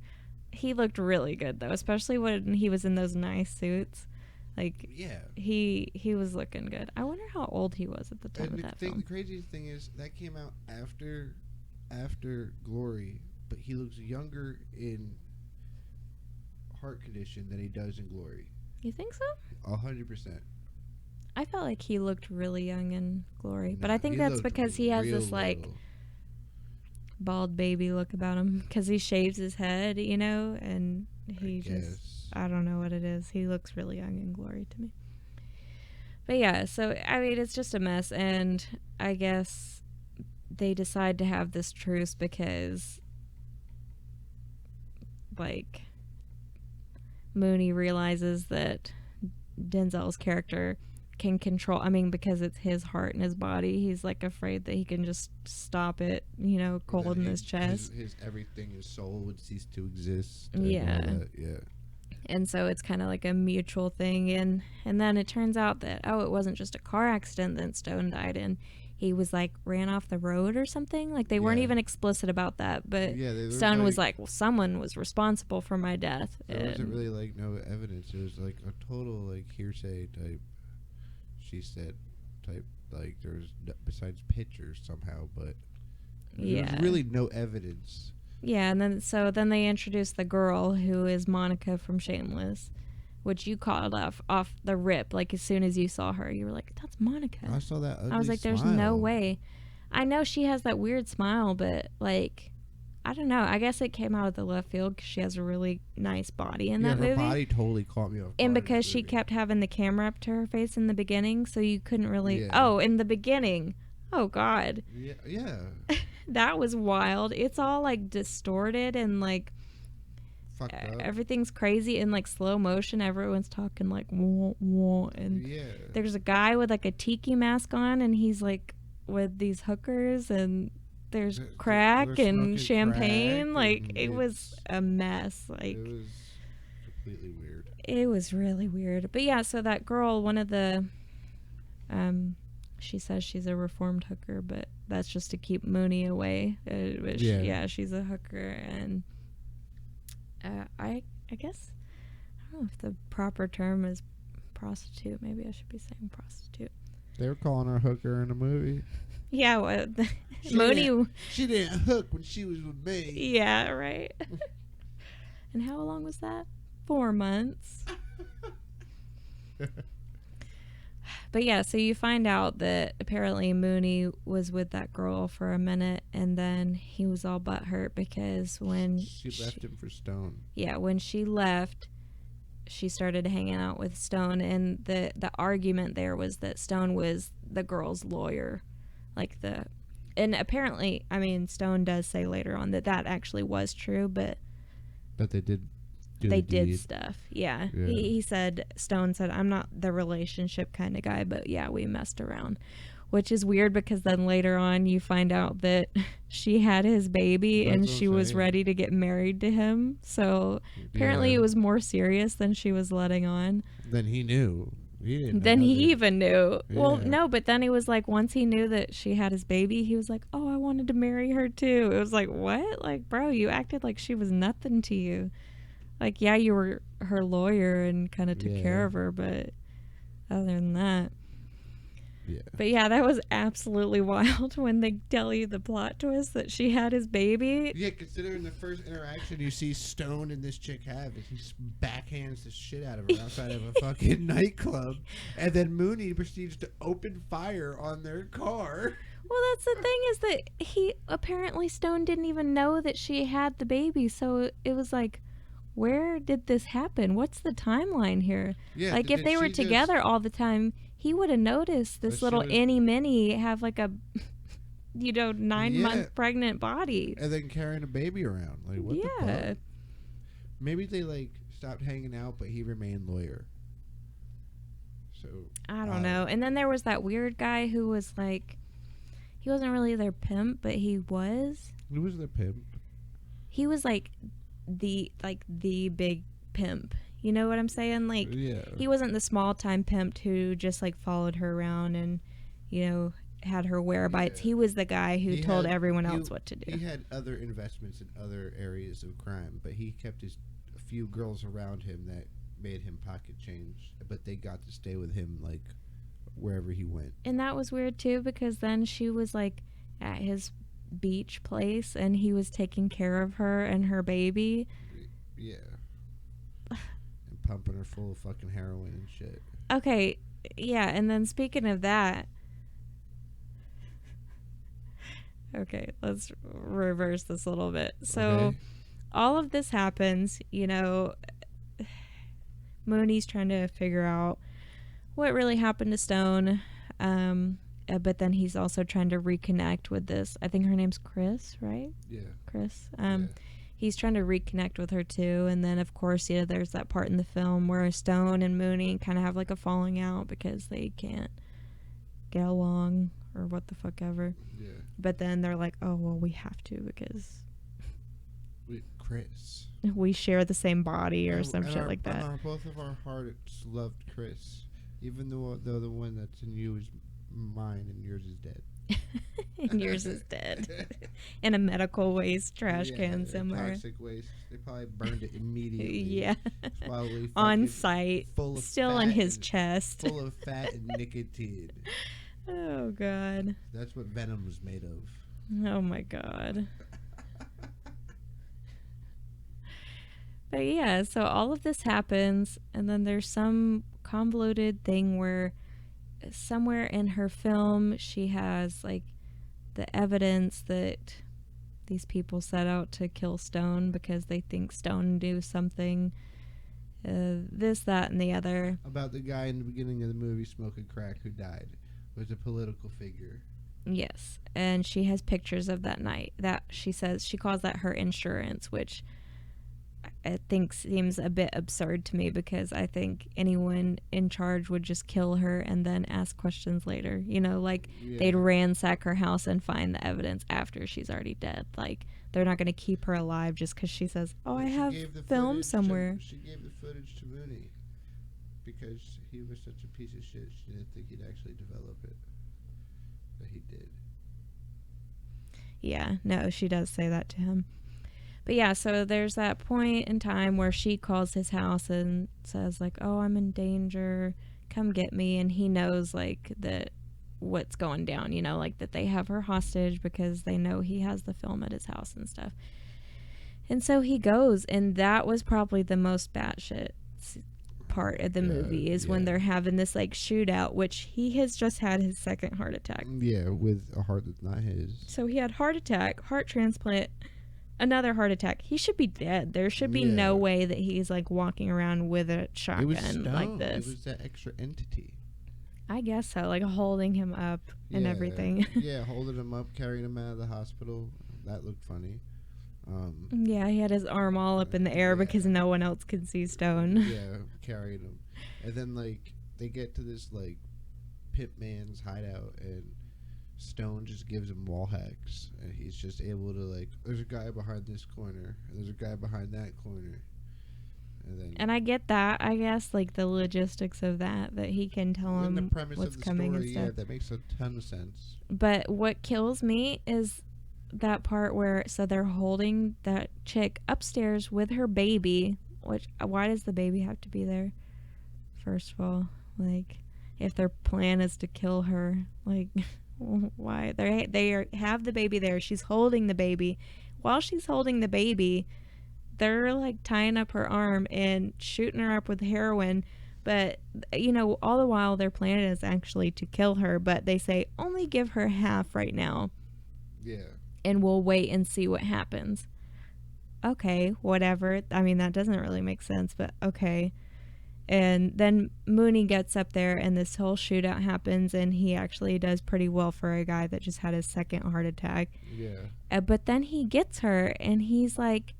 he looked really good, though. Especially when he was in those nice suits. Like, yeah. He was looking good. I wonder how old he was at the time of that film. The craziest thing is, that came out after Glory, but he looks younger in heart condition than he does in Glory. You think so? 100%. I felt like he looked really young in Glory, but I think that's because he has this like bald baby look about him because he shaves his head, and he I don't know what it is. He looks really young in Glory to me. But yeah, so I mean, it's just a mess, and I guess they decide to have this truce because like Mooney realizes that Denzel's character can control, because it's his heart and his body, he's like afraid that he can just stop it, cold in his chest. His everything, his soul would cease to exist. Yeah. Yeah. And so it's kind of like a mutual thing. And then it turns out that, it wasn't just a car accident that Stone died in. He was like ran off the road or something. Like they weren't even explicit about that, but Stone was like, well, someone was responsible for my death. There wasn't really like no evidence. It was like a total like hearsay type. She said type, like there was besides pictures somehow, but there was really no evidence. Yeah, and then they introduced the girl who is Monica from Shameless, which you called off the rip. Like as soon as you saw her, you were like, "That's Monica." I saw that ugly I was like, "There's smile. no way." I know she has that weird smile, but like, I don't know. I guess it came out of the left field because she has a really nice body in that movie. Her body totally caught me off guard. And because she kept having the camera up to her face in the beginning, so you couldn't really. Yeah. Oh, in the beginning. Oh God. Yeah. That was wild. It's all like distorted and like Fucked up. everything's crazy in like slow motion. Everyone's talking like wah, wah, and there's a guy with like a tiki mask on, and he's like with these hookers, and there's crack and champagne. Like it was a mess. Like it was completely weird. It was really weird. But yeah, so that girl, one of the she says she's a reformed hooker, but that's just to keep Mooney away. She's a hooker, and I guess I don't know if the proper term is prostitute. Maybe I should be saying prostitute. They were calling her hooker in the movie. Yeah, Mooney. She didn't hook when she was with me. Yeah, right. And how long was that? 4 months. But yeah, so you find out that apparently Mooney was with that girl for a minute, and then he was all butthurt because when she left him for Stone. Yeah, when she left, she started hanging out with Stone, and the argument there was that Stone was the girl's lawyer. And apparently, I mean, Stone does say later on that actually was true, but they did did stuff. Yeah. He said, Stone said, I'm not the relationship kind of guy, but yeah, we messed around, which is weird because then later on you find out that she had his baby and she was ready to get married to him. So apparently it was more serious than she was letting on. Then he knew. He didn't know. Then he even knew. Yeah. Well, no, but then he was like, once he knew that she had his baby, he was like, oh, I wanted to marry her too. It was like, what? Like, bro, you acted like she was nothing to you. Like, yeah, you were her lawyer and kind of took care of her, but other than that. Yeah. But yeah, that was absolutely wild when they tell you the plot twist that she had his baby. Yeah, considering the first interaction you see Stone and this chick have is he backhands the shit out of her outside of a fucking nightclub, and then Mooney proceeds to open fire on their car. Well, that's the thing is that Stone didn't even know that she had the baby, so it was like, where did this happen? What's the timeline here? Yeah, like, if they were together all the time, he would have noticed this little innie minnie have like a, 9-month pregnant body. And then carrying a baby around. Like, what the fuck? Maybe they, like, stopped hanging out, but he remained lawyer. So, I don't know. And then there was that weird guy who was, like, he wasn't really their pimp, but he was. Who was their pimp? He was, like, the big pimp. You know what I'm saying? Like, he wasn't the small time pimp who just like followed her around and, had her whereabouts. He was the guy who told everyone else what to do. He had other investments in other areas of crime, but he kept a few girls around him that made him pocket change, but they got to stay with him like wherever he went. And that was weird too, because then she was like at his beach place and he was taking care of her and her baby. Yeah. And pumping her full of fucking heroin and shit. Okay, yeah, and then speaking of that, okay, let's reverse this a little bit. So all of this happens, Mooney's trying to figure out what really happened to Stone, but then he's also trying to reconnect with this. I think her name's Chris, right? Yeah. Chris. He's trying to reconnect with her too. And then, of course, there's that part in the film where Stone and Mooney kind of have like a falling out because they can't get along or what the fuck ever. Yeah. But then they're like, oh, well, we have to because... Chris. we share the same body or some shit like that. Both of our hearts loved Chris, even though the one that's in you is mine and yours is dead. And yours is dead in a medical waste trash can somewhere. Toxic waste. They probably burned it immediately. Yeah. Probably On site. Full of still in his chest. Full of fat and nicotine. Oh God. That's what Venom was made of. Oh my God. But yeah, so all of this happens, and then there's some convoluted thing where somewhere in her film she has like the evidence that these people set out to kill Stone because they think Stone knew something, this, that, and the other. About the guy in the beginning of the movie smoking crack who died. Was a political figure. Yes, and she has pictures of that night. That she says she calls that her insurance, which I think seems a bit absurd to me because I think anyone in charge would just kill her and then ask questions later. You know, like they'd ransack her house and find the evidence after she's already dead. Like they're not going to keep her alive just because she says, "Oh, I have film somewhere." She gave the footage to Mooney because he was such a piece of shit. She didn't think he'd actually develop it, but he did. Yeah, no, she does say that to him. But yeah, so there's that point in time where she calls his house and says like, "Oh, I'm in danger, come get me." And he knows like that what's going down, you know, like that they have her hostage because they know he has the film at his house and stuff. And so he goes, and that was probably the most batshit part of the movie is when they're having this like shootout, which he has just had his second heart attack. Yeah, with a heart that's not his. So he had heart attack, heart transplant, another heart attack. He should be dead. There should be no way that he's like walking around with a shotgun like this. It was that extra entity. I guess so, like holding him up and everything. Yeah, holding him up, carrying him out of the hospital. That looked funny. Yeah, he had his arm all up in the air because no one else could see Stone. Yeah, carrying him. And then like they get to this like pit man's hideout, and Stone just gives him wall hacks, and he's just able to like, there's a guy behind this corner, and there's a guy behind that corner, and I get that, I guess, like the logistics of that he can tell him what's coming and stuff. Yeah, that makes a ton of sense. But what kills me is that part where so they're holding that chick upstairs with her baby, which why does the baby have to be there? First of all, like if their plan is to kill her, like why they have the baby there, she's holding the baby. While she's holding the baby, they're like tying up her arm and shooting her up with heroin, but you know, all the while their plan is actually to kill her, but they say only give her half right now. Yeah. And we'll wait and see what happens. Okay, whatever. I mean, that doesn't really make sense, but okay. And then Mooney gets up there and this whole shootout happens, and he actually does pretty well for a guy that just had his second heart attack. Yeah. But then he gets her, and he's like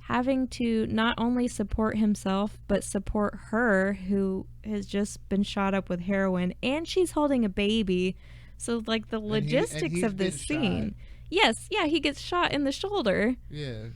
having to not only support himself, but support her who has just been shot up with heroin, and she's holding a baby. So like the logistics of this scene. Yes, yeah, he gets shot in the shoulder. Yeah.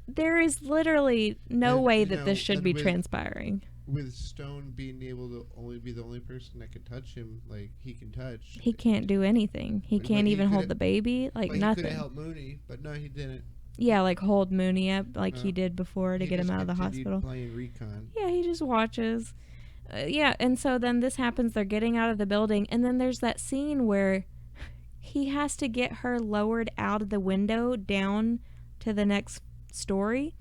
There is literally no way that this should be transpiring. With Stone being able to only be the only person that can touch him, like he can touch. He can't do anything. He can't even hold the baby, like nothing. He could have helped Mooney, but no, he didn't. Yeah, like hold Mooney up like he did before to get him out of the hospital. Playing recon. Yeah, he just watches. Yeah, and so then this happens. They're getting out of the building, and then there's that scene where he has to get her lowered out of the window down to the next story.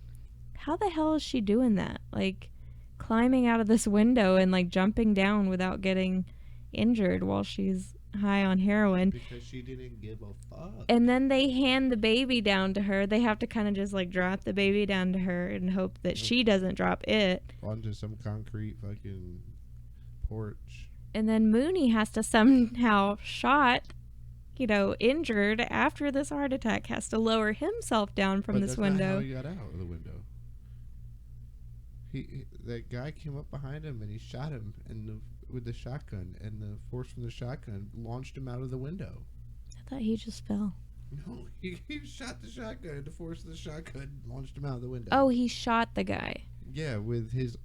How the hell is she doing that? Like climbing out of this window and like jumping down without getting injured while she's high on heroin. Because she didn't give a fuck. And then they hand the baby down to her. They have to kind of just like drop the baby down to her and hope that she doesn't drop it onto some concrete fucking porch. And then Mooney has to somehow shot, you know, injured after this heart attack, has to lower himself down from this window. Not how he got out of the window. That guy came up behind him and he shot him with the shotgun, and the force from the shotgun launched him out of the window. I thought he just fell. No, he shot the shotgun at the force of the shotgun, launched him out the window. Oh, he shot the guy. Yeah, with his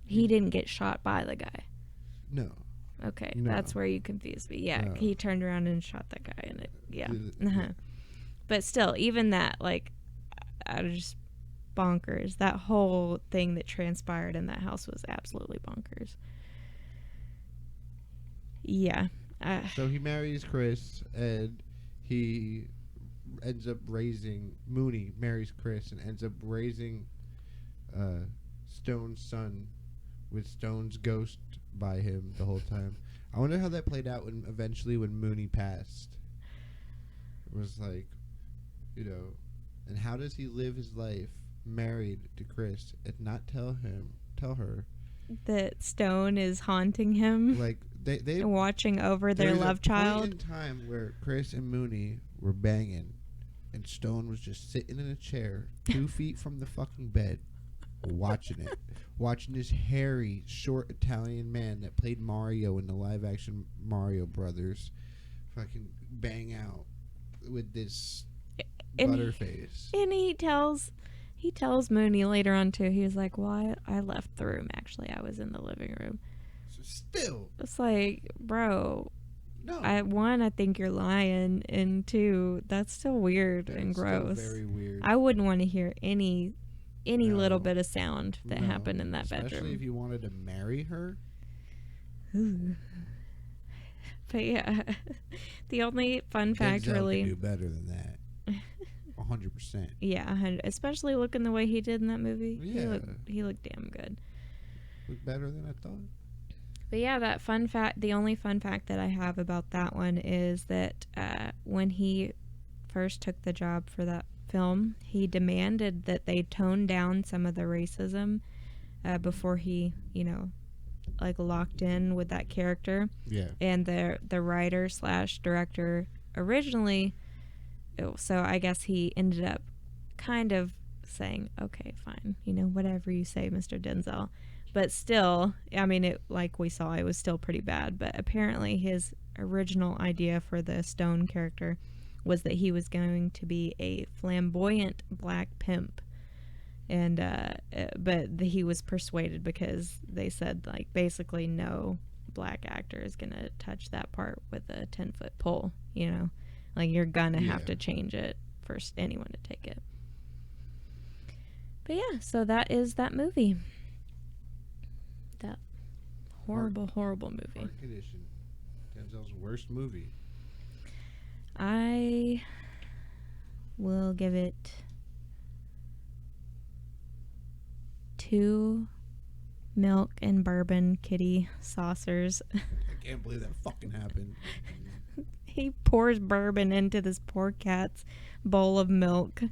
He didn't get shot by the guy. No. Okay, No. that's where you confused me. Yeah, No. he turned around and shot that guy, and yeah. Yeah. But still, even that, like, I was just bonkers. That whole thing that transpired in that house was absolutely bonkers. Yeah. So he marries Chris, and he ends up raising Mooney marries Chris and ends up raising Stone's son with Stone's ghost by him the whole time. I wonder how that played out when Mooney passed. It was like, and how does he live his life married to Chris and not tell her that Stone is haunting him, like they watching over their love child. Point in time where Chris and Mooney were banging, and Stone was just sitting in a chair 2 feet from the fucking bed, watching this hairy, short Italian man that played Mario in the live-action Mario Brothers, fucking bang out with this butterface. And he tells Mooney later on too. He was like, "Well, I left the room. Actually, I was in the living room." So still, it's like, bro. No. I think you're lying, and two, that's still weird and gross. Still very weird. I wouldn't want to hear any little bit of sound that happened in that especially bedroom. If you wanted to marry her. Ooh. But yeah, the only fun fact Denzel really could do better than that. 100%. Yeah, 100, especially looking the way he did in that movie. Yeah. He looked damn good. Looked better than I thought. But yeah, that fun fact, the only fun fact that I have about that one is that when he first took the job for that film, he demanded that they tone down some of the racism before he, like locked in with that character. Yeah. And the writer / director originally, so I guess he ended up kind of saying, okay, fine, whatever you say, Mr. Denzel. But still, I mean, it, like we saw, it was still pretty bad. But apparently his original idea for the Stone character was that he was going to be a flamboyant black pimp. And but he was persuaded because they said, like, basically no black actor is going to touch that part with a 10-foot pole, Like, you're going to have to change it for anyone to take it. But yeah, so that is that movie. That horrible movie. Heart Condition. Denzel's worst movie. I will give it 2 milk and bourbon kitty saucers. I can't believe that fucking happened. He pours bourbon into this poor cat's bowl of milk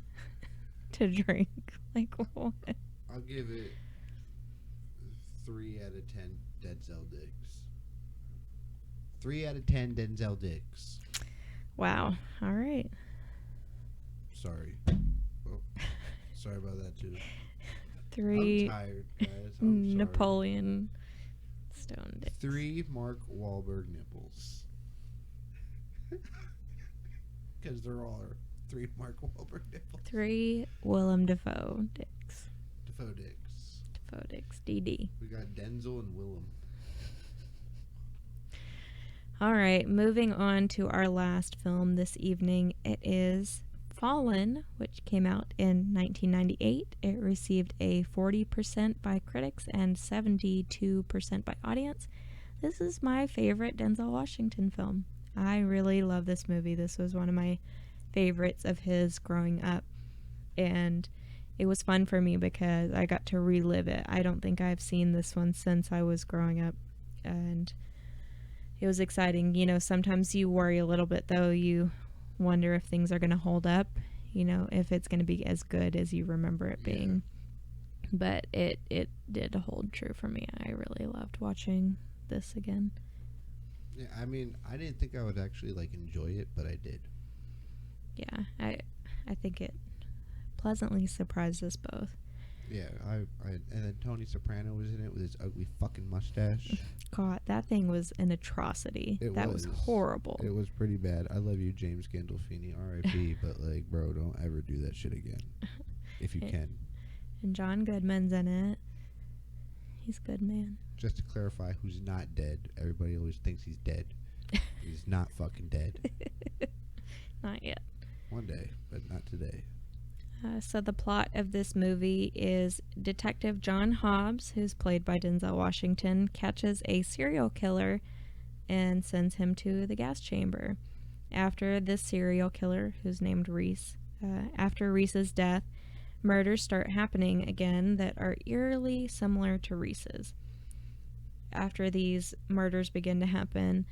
to drink. Like, what? I'll give it 3 out of 10 Denzel dicks. 3 out of 10 Denzel dicks. Wow. All right. Sorry. Oh, sorry about that too. 3 I'm tired, guys. I'm sorry. Napoleon Stone dicks. 3 Mark Wahlberg nipples. Because there are 3 Mark Wahlberg nipples. 3 Willem Dafoe dicks. Dafoe dicks. Dafoe dicks. DD. We got Denzel and Willem. All right, moving on to our last film this evening. It is Fallen, which came out in 1998. It received a 40% by critics and 72% by audience. This is my favorite Denzel Washington film. I really love this movie. This was one of my favorites of his growing up. And it was fun for me because I got to relive it. I don't think I've seen this one since I was growing up. And it was exciting. Sometimes you worry a little bit, though. You wonder if things are going to hold up, if it's going to be as good as you remember it being. But it did hold true for me. I really loved watching this again. Yeah, I mean, I didn't think I would actually enjoy it, but I did. Yeah, I think it pleasantly surprised us both. Yeah, and then Tony Soprano was in it with his ugly fucking mustache. God, that thing was an atrocity. That was horrible. It was pretty bad. I love you, James Gandolfini, R.I.P. But like, bro, don't ever do that shit again, if you can. And John Goodman's in it. He's good, man. Just to clarify, who's not dead? Everybody always thinks he's dead. He's not fucking dead. Not yet. One day, but not today. So the plot of this movie is Detective John Hobbs, who's played by Denzel Washington, catches a serial killer and sends him to the gas chamber. After this serial killer, who's named Reese, after Reese's death, murders start happening again that are eerily similar to Reese's. After these murders begin to happen,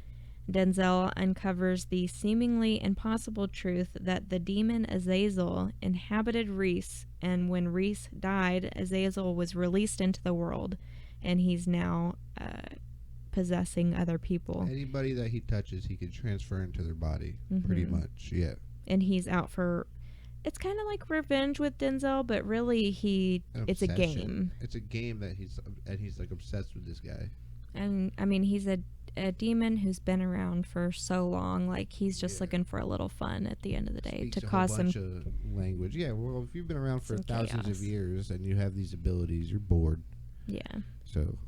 Denzel uncovers the seemingly impossible truth that the demon Azazel inhabited Reese, and when Reese died, Azazel was released into the world, and he's now possessing other people. Anybody that he touches, he can transfer into their body, pretty much, yeah. And he's out for... It's kind of like revenge with Denzel, but really it's a game. It's a game that he's like obsessed with this guy. And I mean, he's a demon who's been around for so long. Like, he's just looking for a little fun at the end of the day. Speaks to cause some of language. Yeah, well, if you've been around for thousands chaos. of years and you have these abilities, you're bored. Yeah. So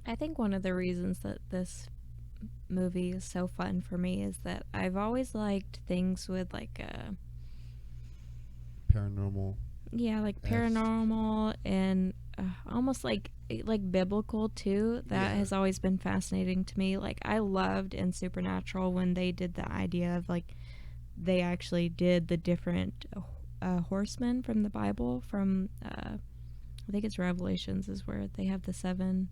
I think one of the reasons that this movie is so fun for me is that I've always liked things with like paranormal. Yeah, like paranormal and almost like biblical too. That has always been fascinating to me. Like, I loved in Supernatural when they did the idea of like they actually did the different horsemen from the Bible. From I think it's Revelations is where they have the 7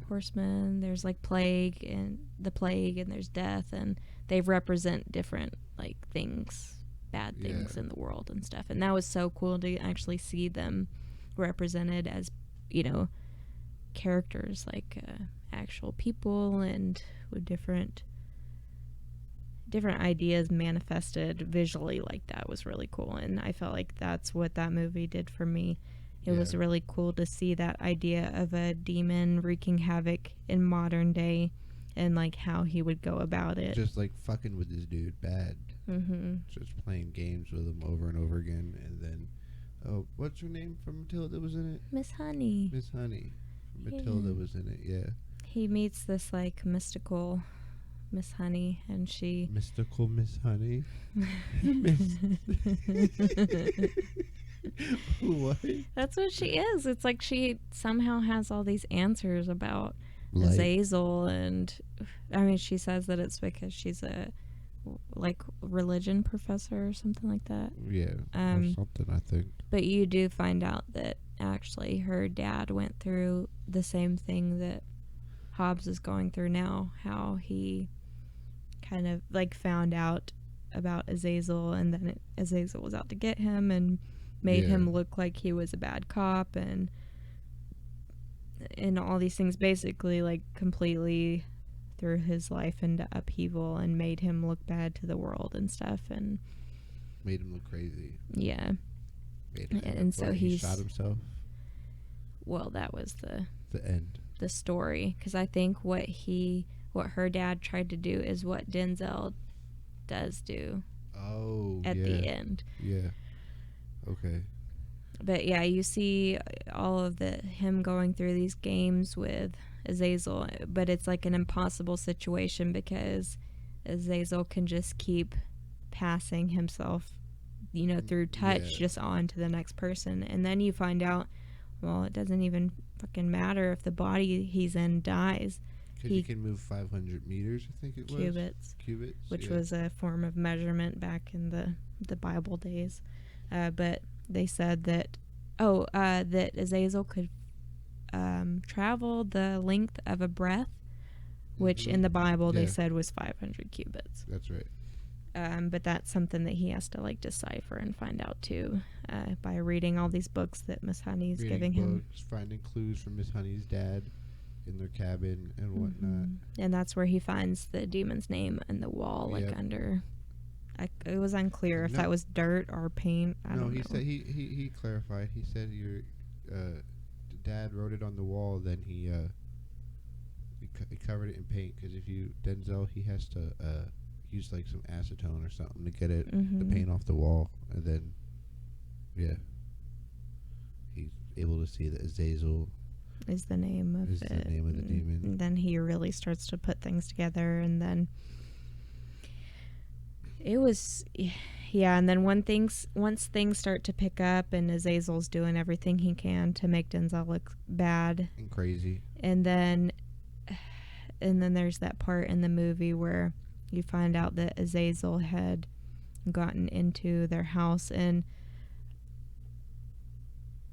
horsemen. There's like plague and there's death, and they represent different like things, bad things in the world and stuff. And that was so cool to actually see them represented as, you know, characters, like actual people, and with different ideas manifested visually. Like, that was really cool, and I felt like that's what that movie did for me. It was really cool to see that idea of a demon wreaking havoc in modern day, and like how he would go about it. Just like fucking with this dude bad. Just playing games with him over and over again. And then, oh, what's her name from Matilda was in it? Miss Honey. Miss Honey from Matilda was in it, yeah. He meets this like mystical Miss Honey, and she... Mystical Miss Honey? What? That's what she is. It's like she somehow has all these answers about Azazel, and I mean, she says that it's because she's a like religion professor or something like that. Yeah, or something, I think. But you do find out that actually her dad went through the same thing that Hobbs is going through now. How he kind of like found out about Azazel, and then Azazel was out to get him and made him look like he was a bad cop, and all these things basically like completely threw his life into upheaval and made him look bad to the world and stuff, and made him look crazy. Yeah. And so he shot himself. Well, that was the end. The story, because I think what her dad tried to do is what Denzel does do. Oh, at the end. Yeah. Okay. But yeah, you see all of him going through these games with Azazel, but it's like an impossible situation because Azazel can just keep passing himself, you know, through touch just on to the next person. And then you find out, well, it doesn't even fucking matter if the body he's in dies. Because he can move 500 meters, I think it was. Cubits. Which was a form of measurement back in the Bible days. But they said that, that Azazel could travel the length of a breath, which in the Bible they said was 500 cubits. That's right. But that's something that he has to like decipher and find out too, by reading all these books that Miss Honey's giving him. Finding clues from Miss Honey's dad in their cabin and whatnot. And that's where he finds the demon's name in the wall, like under It was unclear if No. that was dirt or paint. I No, don't he know. said he clarified. He said your dad wrote it on the wall. Then he covered it in paint because if you Denzel, he has to use like some acetone or something to get it the paint off the wall, and then he's able to see that Azazel is the name of is it. the name of the demon. And then he really starts to put things together, and then it was, and then once things start to pick up, and Azazel's doing everything he can to make Denzel look bad And crazy. and then there's that part in the movie where you find out that Azazel had gotten into their house, and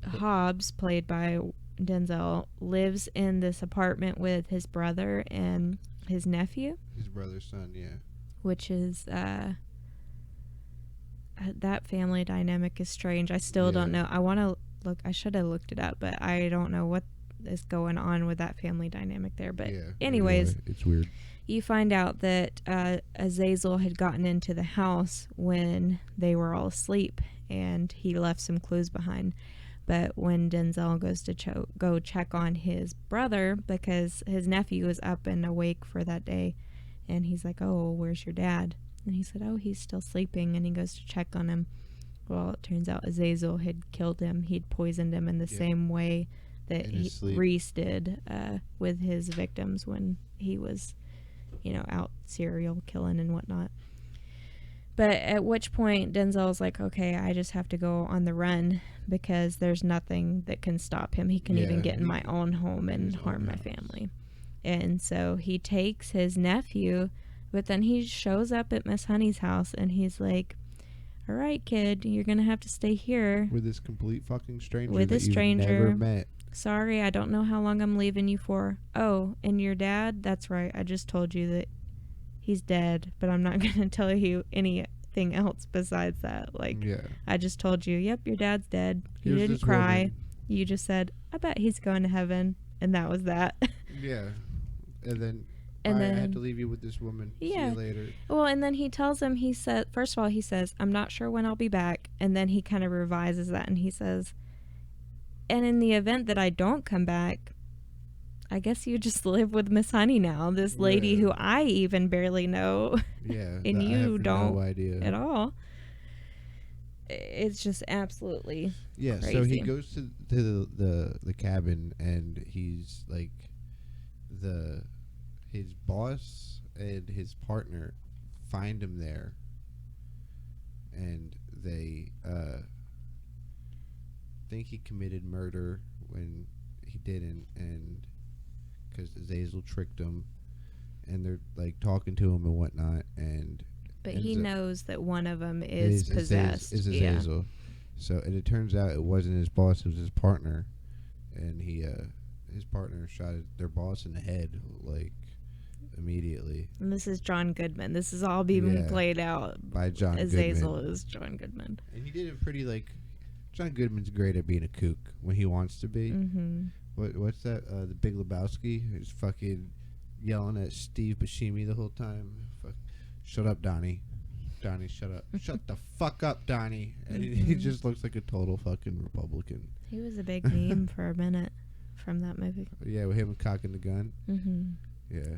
Hobbs, played by Denzel, lives in this apartment with his brother and his nephew, His brother's son, yeah. which is that family dynamic is strange. I still don't know. I want to look. I should have looked it up, but I don't know what is going on with that family dynamic there. But anyways, it's weird. you find out that Azazel had gotten into the house when they were all asleep, and he left some clues behind. But when Denzel goes to go check on his brother, because his nephew was up and awake for that day, and he's like, "Oh, where's your dad?" And he said, "Oh, he's still sleeping," and he goes to check on him. Well, it turns out Azazel had killed him. He'd poisoned him in the same way that Reese did with his victims when he was, out serial killing and whatnot. But at which point Denzel's like, okay, I just have to go on the run because there's nothing that can stop him. He can even get in my own home and harm my family. And so he takes his nephew, but then he shows up at Miss Honey's house and he's like, all right, kid, you're going to have to stay here. With this complete fucking stranger With that a stranger. you've never met. Sorry, I don't know how long I'm leaving you for. Oh, and your dad? That's right. I just told you that he's dead, but I'm not going to tell you anything else besides that. I just told you, yep, your dad's dead. You didn't cry. Woman. You just said, I bet he's going to heaven. And that was that. Yeah. And then I had to leave you with this woman. Yeah. See you later. Well, and then he tells him, first of all, he says, I'm not sure when I'll be back. And then he kind of revises that and he says, and in the event that I don't come back, I guess you just live with Miss Honey now, this lady who I even barely know. Yeah. And you don't no idea at all. It's just absolutely crazy. So he goes to the cabin and he's like his boss and his partner find him there, and they think he committed murder when he didn't, and because Azazel tricked him, and they're like talking to him and whatnot, but he knows that one of them is possessed. Is Azazel. So, and it turns out it wasn't his boss; it was his partner, and his partner shot their boss in the head like immediately. And this is John Goodman. This is all being played out by John Azazel Goodman. is John Goodman, and he did it pretty John Goodman's great at being a kook when he wants to be. Mm-hmm. What's that? The Big Lebowski, who's fucking yelling at Steve Buscemi the whole time. Shut up, Donnie. Donnie, shut up. Shut the fuck up, Donnie. And he just looks like a total fucking Republican. He was a big meme for a minute from that movie. Yeah, with him cocking the gun. Mm-hmm. Yeah.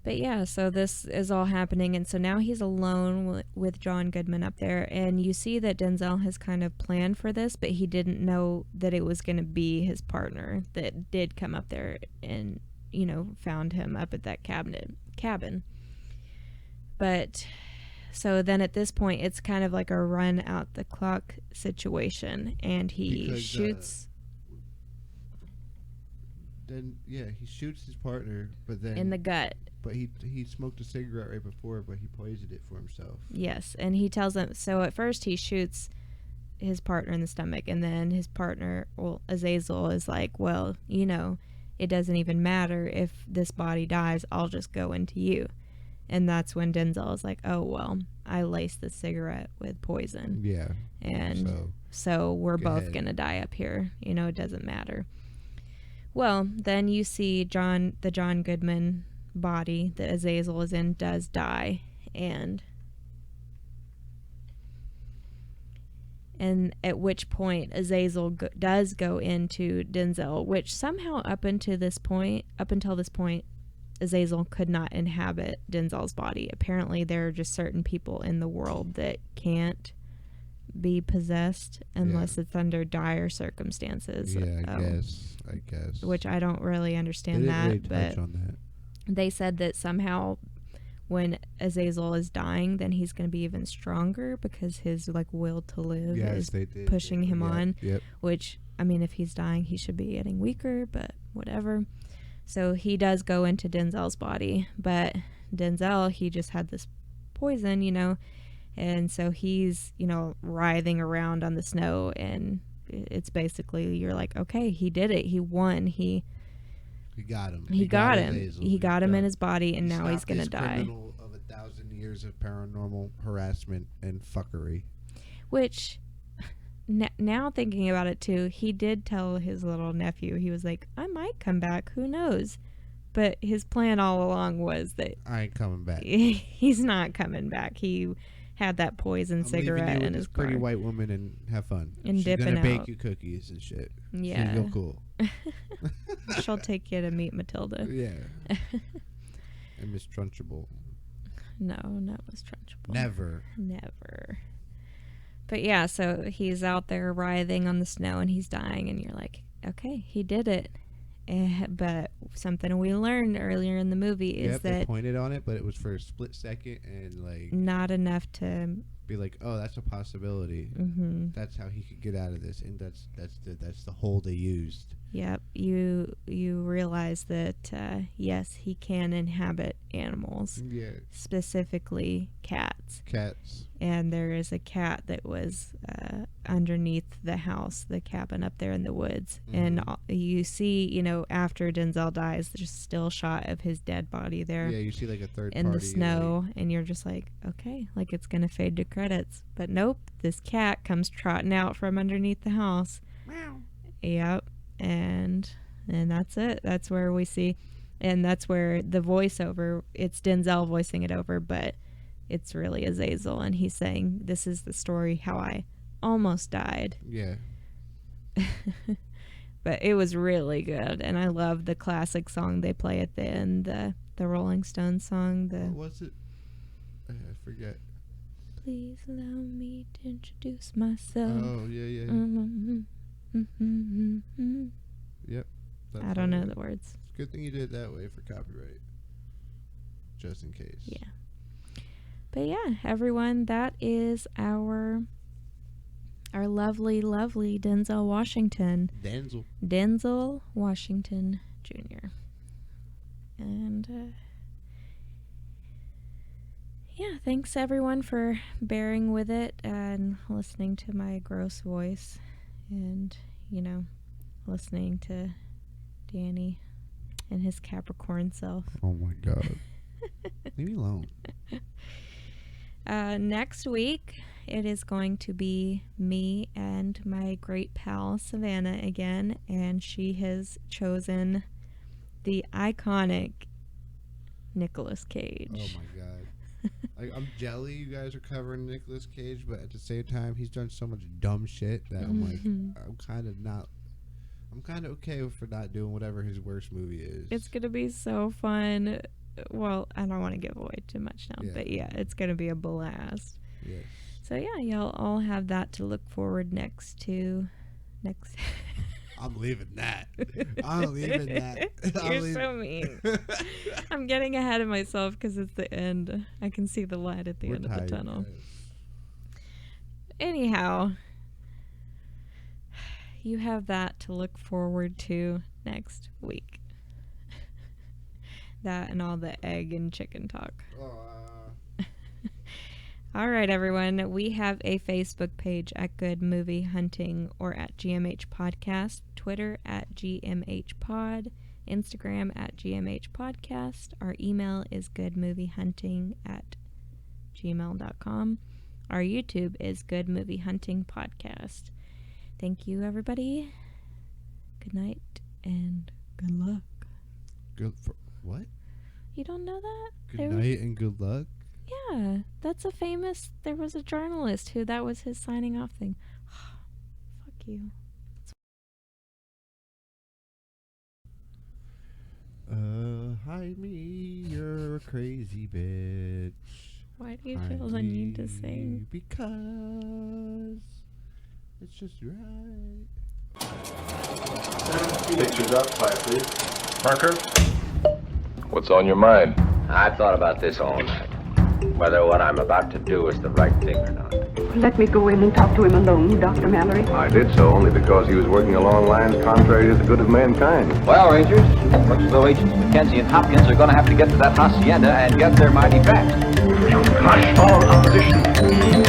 But yeah, so this is all happening, and so now he's alone with John Goodman up there, and you see that Denzel has kind of planned for this, but he didn't know that it was going to be his partner that did come up there and, found him up at that cabin. But so then at this point, it's kind of like a run out the clock situation, and he shoots. He shoots his partner, but then in the gut. But he smoked a cigarette right before, but he poisoned it for himself. Yes, and he tells him. So at first he shoots his partner in the stomach, and then his partner, Azazel, is like, well, it doesn't even matter if this body dies. I'll just go into you. And that's when Denzel is like, oh, well, I laced the cigarette with poison. Yeah. And so we're both going to die up here. It doesn't matter. Well, then you see the John Goodman body that Azazel is in does die. And And at which point Azazel does go into Denzel, which somehow up until this point, Azazel could not inhabit Denzel's body. Apparently there are just certain people in the world that can't be possessed unless it's under dire circumstances. Yeah, I guess. Which I don't really understand that, really but touch on that. they said that somehow when Azazel is dying, then he's going to be even stronger because his like will to live is pushing him on. Yep. Which, I mean, if he's dying, he should be getting weaker, but whatever. So he does go into Denzel's body, but Denzel, he just had this poison, you know, and so he's, you know, writhing around on the snow, and it's basically, you're like, okay, he did it. He won. He got him. He got him. He got him in his body, and now he's going to die. Criminal of 1,000 years of paranormal harassment and fuckery. Which, now thinking about it too, he did tell his little nephew, he was like, I might come back, who knows? But his plan all along was that I ain't coming back. He's not coming back. He had that poison cigarette in his car. Pretty white woman and have fun. And she's dipping gonna bake out. you cookies and shit. Yeah. She's real cool. She'll take you to meet Matilda. Yeah. And Miss Trunchable. No, not Miss Trunchable. Never. But yeah, so he's out there writhing on the snow and he's dying, and you're like, okay, he did it. But something we learned earlier in the movie is that they pointed on it, but it was for a split second and like not enough to be like, oh, that's a possibility. Mm-hmm. That's how he could get out of this, and that's the hole they used. Yep, you realize that yes, he can inhabit animals. Yeah. Specifically cats. And there is a cat that was underneath the house, the cabin up there in the woods. Mm-hmm. And you see, you know, after Denzel dies, there's a still shot of his dead body there. Yeah, you see like a third in party the snow, and you're just like, okay, like it's gonna fade to credits. But nope, this cat comes trotting out from underneath the house. Meow. Yep. And that's it. That's where we see, and that's where the voiceover, it's Denzel voicing it over, but it's really Azazel, and he's saying, this is the story how I almost died. Yeah. But it was really good, and I love the classic song they play at the end, the Rolling Stones song. What was it? I forget. Please allow me to introduce myself. Oh, yeah. Yep. I don't know the words. It's a good thing you did it that way for copyright. Just in case. Yeah. But yeah, everyone, that is our lovely, lovely Denzel Washington. Denzel Washington Jr. And yeah, thanks everyone for bearing with it and listening to my gross voice, and, you know, listening to Danny and his Capricorn self. Oh my God. Leave me alone. Next week, it is going to be me and my great pal Savannah again, and she has chosen the iconic Nicolas Cage. Oh my God. Like, I'm jelly you guys are covering Nicolas Cage, but at the same time, he's done so much dumb shit that I'm like, I'm kind of okay for not doing whatever his worst movie is. It's going to be so fun. Well, I don't want to give away too much now, but yeah, it's going to be a blast. Yes. So yeah, y'all all have that to look forward next. I'm leaving that. You're so mean. I'm getting ahead of myself because it's the end. I can see the light at the end of the tunnel. Guys. Anyhow, you have that to look forward to next week. That and all the egg and chicken talk. All right, everyone. We have a Facebook page at Good Movie Hunting or at GMH Podcast, Twitter at GMH Pod, Instagram at GMH Podcast. Our email is goodmoviehunting@gmail.com. Our YouTube is Good Movie Hunting Podcast. Thank you, everybody. Good night and good luck. Good for what? You don't know that? Good night and good luck. Yeah, that's a famous. There was a journalist who that was his signing off thing. you. Hide me, you're a crazy bitch. Why do you feel the need to sing? Because it's just right. Pictures up, fire, please. Marker? What's on your mind? I've thought about this all night. Whether what I'm about to do is the right thing or not. Let me go in and talk to him alone, Dr. Mallory. I did so only because he was working along lines contrary to the good of mankind. Well, Rangers, looks as though Agents Mackenzie and Hopkins are going to have to get to that hacienda and get there mighty fast. You must all opposition.